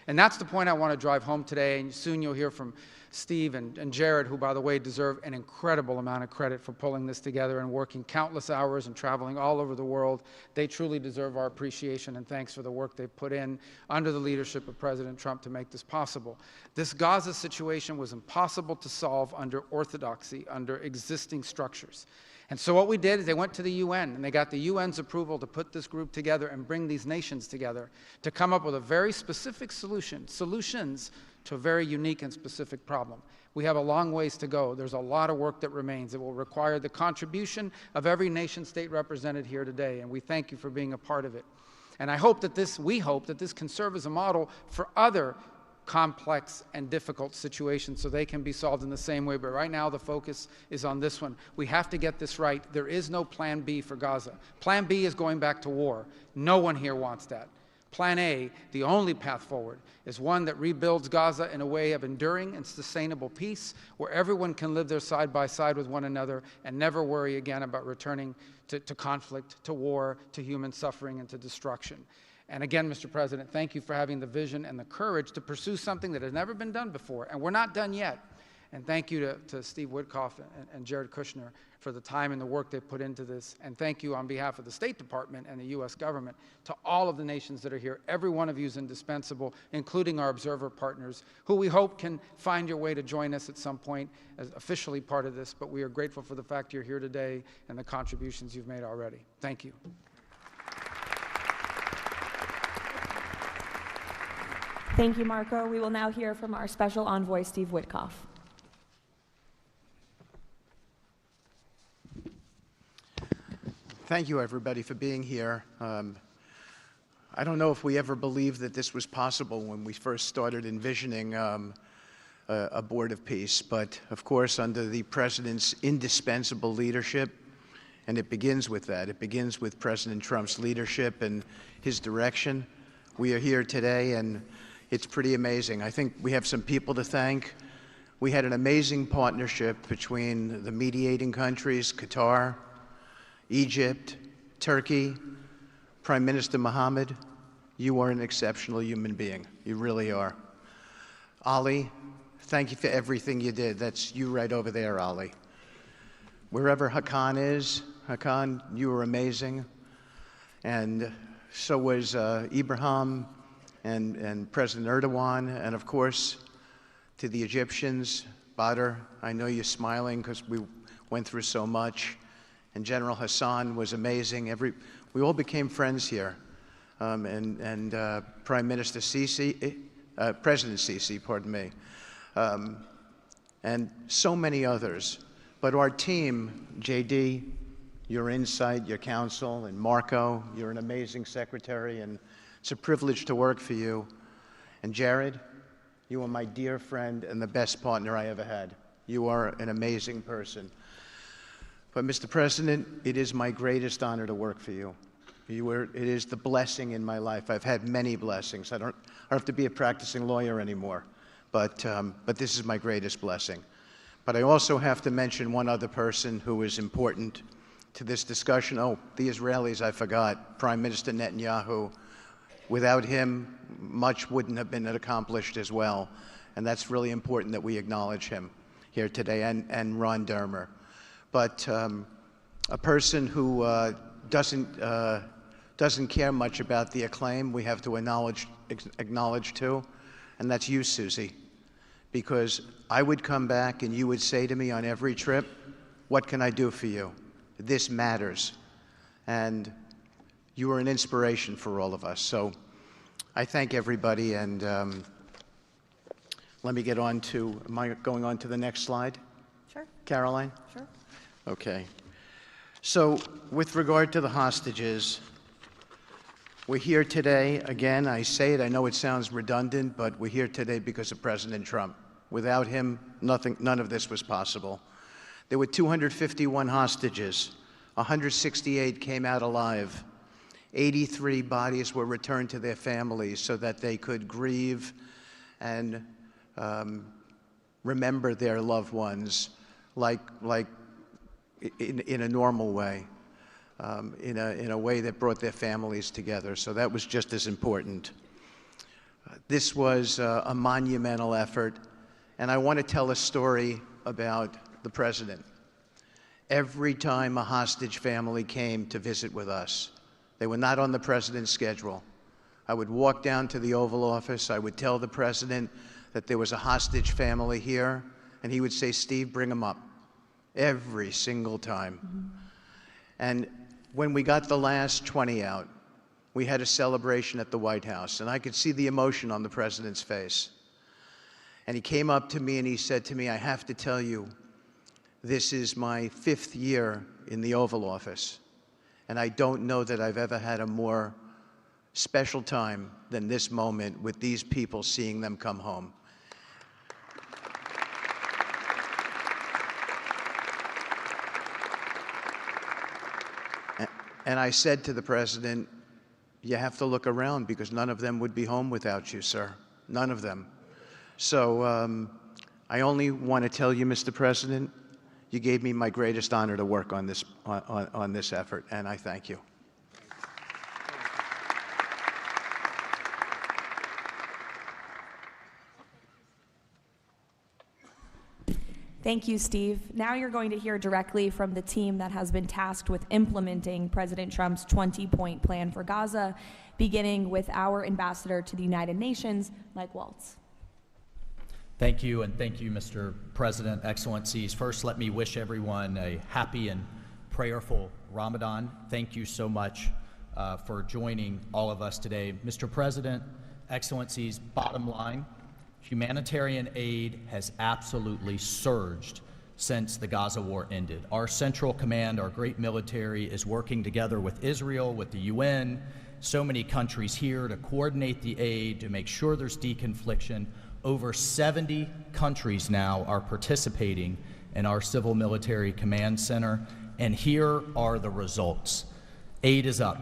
And that's the point I want to drive home today. And soon you'll hear from Steve and Jared, who, by the way, deserve an incredible amount of credit for pulling this together and working countless hours and traveling all over the world. They truly deserve our appreciation and thanks for the work they've put in under the leadership of President Trump to make this possible. This Gaza situation was impossible to solve under orthodoxy, under existing structures. And so what we did is they went to the UN, and they got the UN's approval to put this group together and bring these nations together to come up with a very specific solutions to a very unique and specific problem. We have a long ways to go. There's a lot of work that remains. It will require the contribution of every nation state represented here today, and we thank you for being a part of it. And we hope that this can serve as a model for other complex and difficult situations so they can be solved in the same way. But right now the focus is on this one. We have to get this right. There is no plan B for Gaza. Plan B is going back to war. No one here wants that. Plan A, the only path forward, is one that rebuilds Gaza in a way of enduring and sustainable peace where everyone can live there side by side with one another and never worry again about returning to conflict, to war, to human suffering, and to destruction. And again, Mr. President, thank you for having the vision and the courage to pursue something that has never been done before, and we're not done yet. And thank you to Steve Witkoff and Jared Kushner for the time and the work they've put into this. And thank you on behalf of the State Department and the U.S. government to all of the nations that are here. Every one of you is indispensable, including our observer partners, who we hope can find your way to join us at some point as officially part of this. But we are grateful for the fact you're here today and the contributions you've made already. Thank you. Thank you, Marco. We will now hear from our Special Envoy, Steve Witkoff. Thank you, everybody, for being here. I don't know if we ever believed that this was possible when we first started envisioning a Board of Peace, but of course, under the President's indispensable leadership And it begins with that. It begins with President Trump's leadership and his direction. We are here today, and it's pretty amazing. I think we have some people to thank. We had an amazing partnership between the mediating countries, Qatar, Egypt, Turkey. Prime Minister Mohammed, you are an exceptional human being. You really are. Ali, thank you for everything you did. That's you right over there, Ali. Wherever Hakan is, Hakan, you were amazing. And so was Ibrahim and President Erdogan. And of course, to the Egyptians, Badr, I know you're smiling because we went through so much. And General Hassan was amazing. We all became friends here. And Prime Minister Sisi, President Sisi, pardon me, and so many others. But our team, JD, your insight, your counsel, and Marco, you're an amazing secretary, and it's a privilege to work for you. And Jared, you are my dear friend and the best partner I ever had. You are an amazing person. But Mr. President, it is my greatest honor to work for you. It is the blessing in my life. I've had many blessings. I don't have to be a practicing lawyer anymore, but this is my greatest blessing. But I also have to mention one other person who is important to this discussion. Oh, the Israelis, I forgot. Prime Minister Netanyahu. Without him, much wouldn't have been accomplished as well. And that's really important that we acknowledge him here today, and Ron Dermer. But a person who doesn't care much about the acclaim we have to acknowledge too, and that's you, Susie. Because I would come back and you would say to me on every trip, what can I do for you? This matters. And you are an inspiration for all of us. So I thank everybody, and let me get on to, am I going on to the next slide? Sure. Caroline? Sure. Okay. So with regard to the hostages, we're here today, again, I say it, I know it sounds redundant, but we're here today because of President Trump. Without him, none of this was possible. There were 251 hostages. 168 came out alive. 83 bodies were returned to their families so that they could grieve and remember their loved ones like in a normal way. In a way that brought their families together. So that was just as important. This was a monumental effort, and I want to tell a story about the president. Every time a hostage family came to visit with us, they were not on the president's schedule. I would walk down to the Oval Office, I would tell the president that there was a hostage family here, and he would say, Steve, bring them up. Every single time. Mm-hmm. And when we got the last 20 out, we had a celebration at the White House, and I could see the emotion on the president's face. And he came up to me and he said to me, I have to tell you, this is my 5th year in the Oval Office, and I don't know that I've ever had a more special time than this moment with these people, seeing them come home. And I said to the president, you have to look around because none of them would be home without you, sir. None of them. So I only want to tell you, Mr. President, you gave me my greatest honor to work on this effort, and I thank you. Thank you, Steve. Now you're going to hear directly from the team that has been tasked with implementing President Trump's 20-point plan for Gaza, beginning with our ambassador to the United Nations, Mike Waltz. Thank you, and thank you, Mr. President, Excellencies. First, let me wish everyone a happy and prayerful Ramadan. Thank you so much for joining all of us today. Mr. President, Excellencies, bottom line, humanitarian aid has absolutely surged since the Gaza war ended. Our Central Command, our great military, is working together with Israel, with the UN, so many countries here to coordinate the aid, to make sure there's deconfliction. Over 70 countries now are participating in our Civil Military Command Center, And here are the results. Aid is up.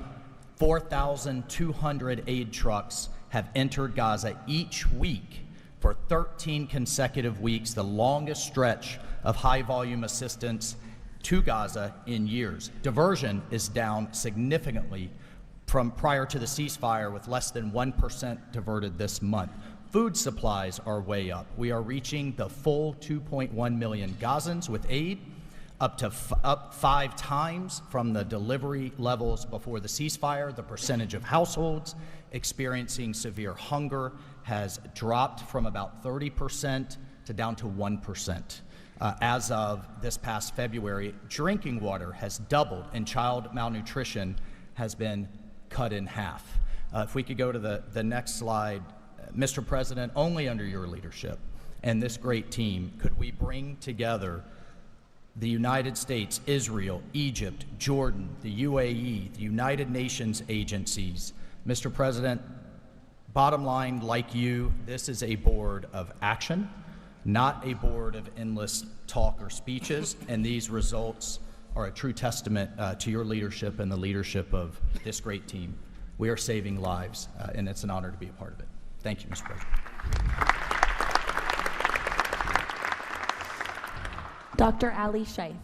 4,200 aid trucks have entered Gaza each week for 13 consecutive weeks, the longest stretch of high-volume assistance to Gaza in years. Diversion is down significantly from prior to the ceasefire, with less than 1% diverted this month. Food supplies are way up. We are reaching the full 2.1 million Gazans with aid, up 5 times from the delivery levels before the ceasefire. The percentage of households experiencing severe hunger has dropped from about 30% to down to 1%. As of this past February, drinking water has doubled and child malnutrition has been cut in half. If we could go to the next slide. Mr. President, only under your leadership and this great team could we bring together the United States, Israel, Egypt, Jordan, the UAE, the United Nations agencies. Mr. President, bottom line, like you, this is a board of action, not a board of endless talk or speeches, and these results are a true testament to your leadership and the leadership of this great team. We are saving lives, and it's an honor to be a part of it. Thank you, Mr. President. Dr. Ali Shaith.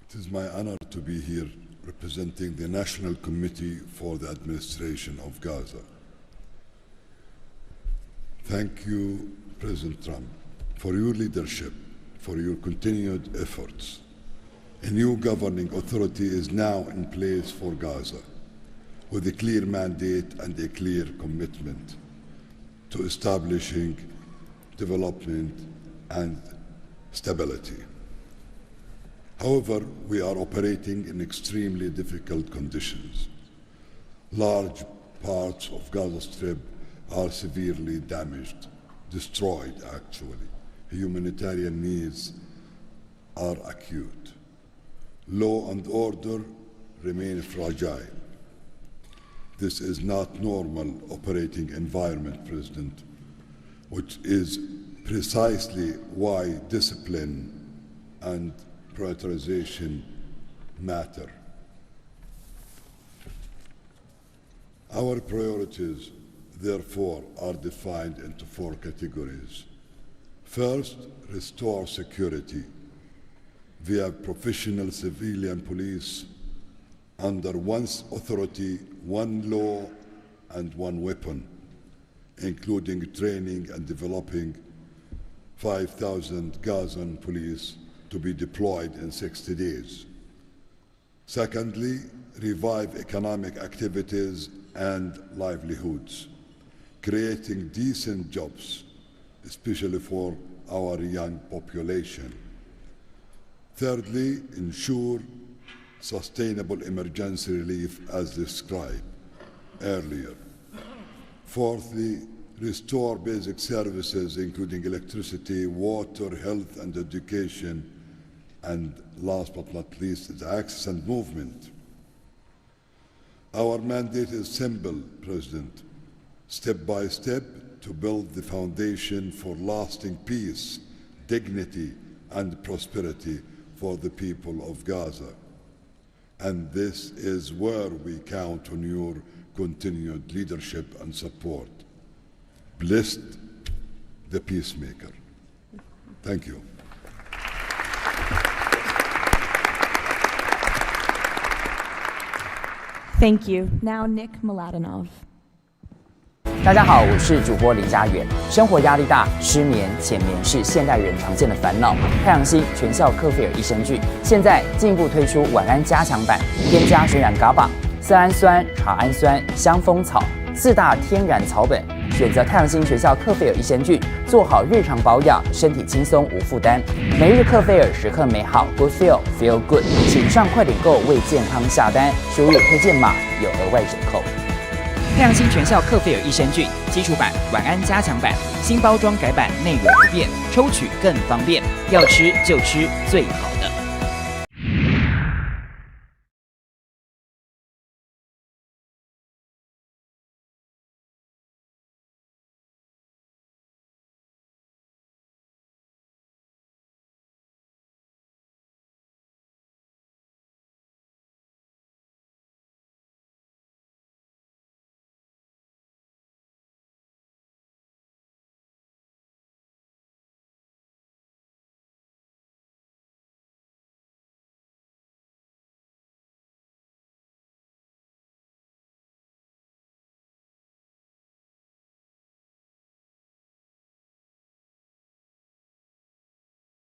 It is my honor to be here representing the National Committee for the Administration of Gaza. Thank you, President Trump, for your leadership, for your continued efforts. A new governing authority is now in place for Gaza, with a clear mandate and a clear commitment to establishing development and stability. However, we are operating in extremely difficult conditions. Large parts of Gaza Strip are severely damaged, destroyed actually. Humanitarian needs are acute. Law and order remain fragile. This is not normal operating environment, President, which is precisely why discipline and prioritization matter. Our priorities, therefore, are defined into 4 categories. First, restore security via professional civilian police under one authority, one law, and one weapon, including training and developing 5,000 Gazan police to be deployed in 60 days. Secondly, revive economic activities and livelihoods, creating decent jobs, especially for our young population. Thirdly, ensure sustainable emergency relief as described earlier. Fourthly, restore basic services including electricity, water, health, and education. And last but not least is access and movement. Our mandate is simple, President. Step by step to build the foundation for lasting peace, dignity, and prosperity for the people of Gaza. And this is where we count on your continued leadership and support. Blessed the peacemaker. Thank you. Thank you. Now Nick Mladenov. 大家好，我是主播林家远。生活压力大，失眠、浅眠是现代人常见的烦恼。太阳星全效克菲尔益生菌现在进一步推出晚安加强版，添加天然 GABA、色氨酸、茶氨酸、香蜂草4大天然草本，选择太阳星全效克菲尔益生菌，做好日常保养，身体轻松无负担。每日克菲尔，时刻美好 ，Good Feel Good， 请上快点购为健康下单，输入推荐码有额外折扣。太阳星全效克菲尔益生菌基础版、晚安加强版，新包装改版，内容不变，抽取更方便，要吃就吃最好的。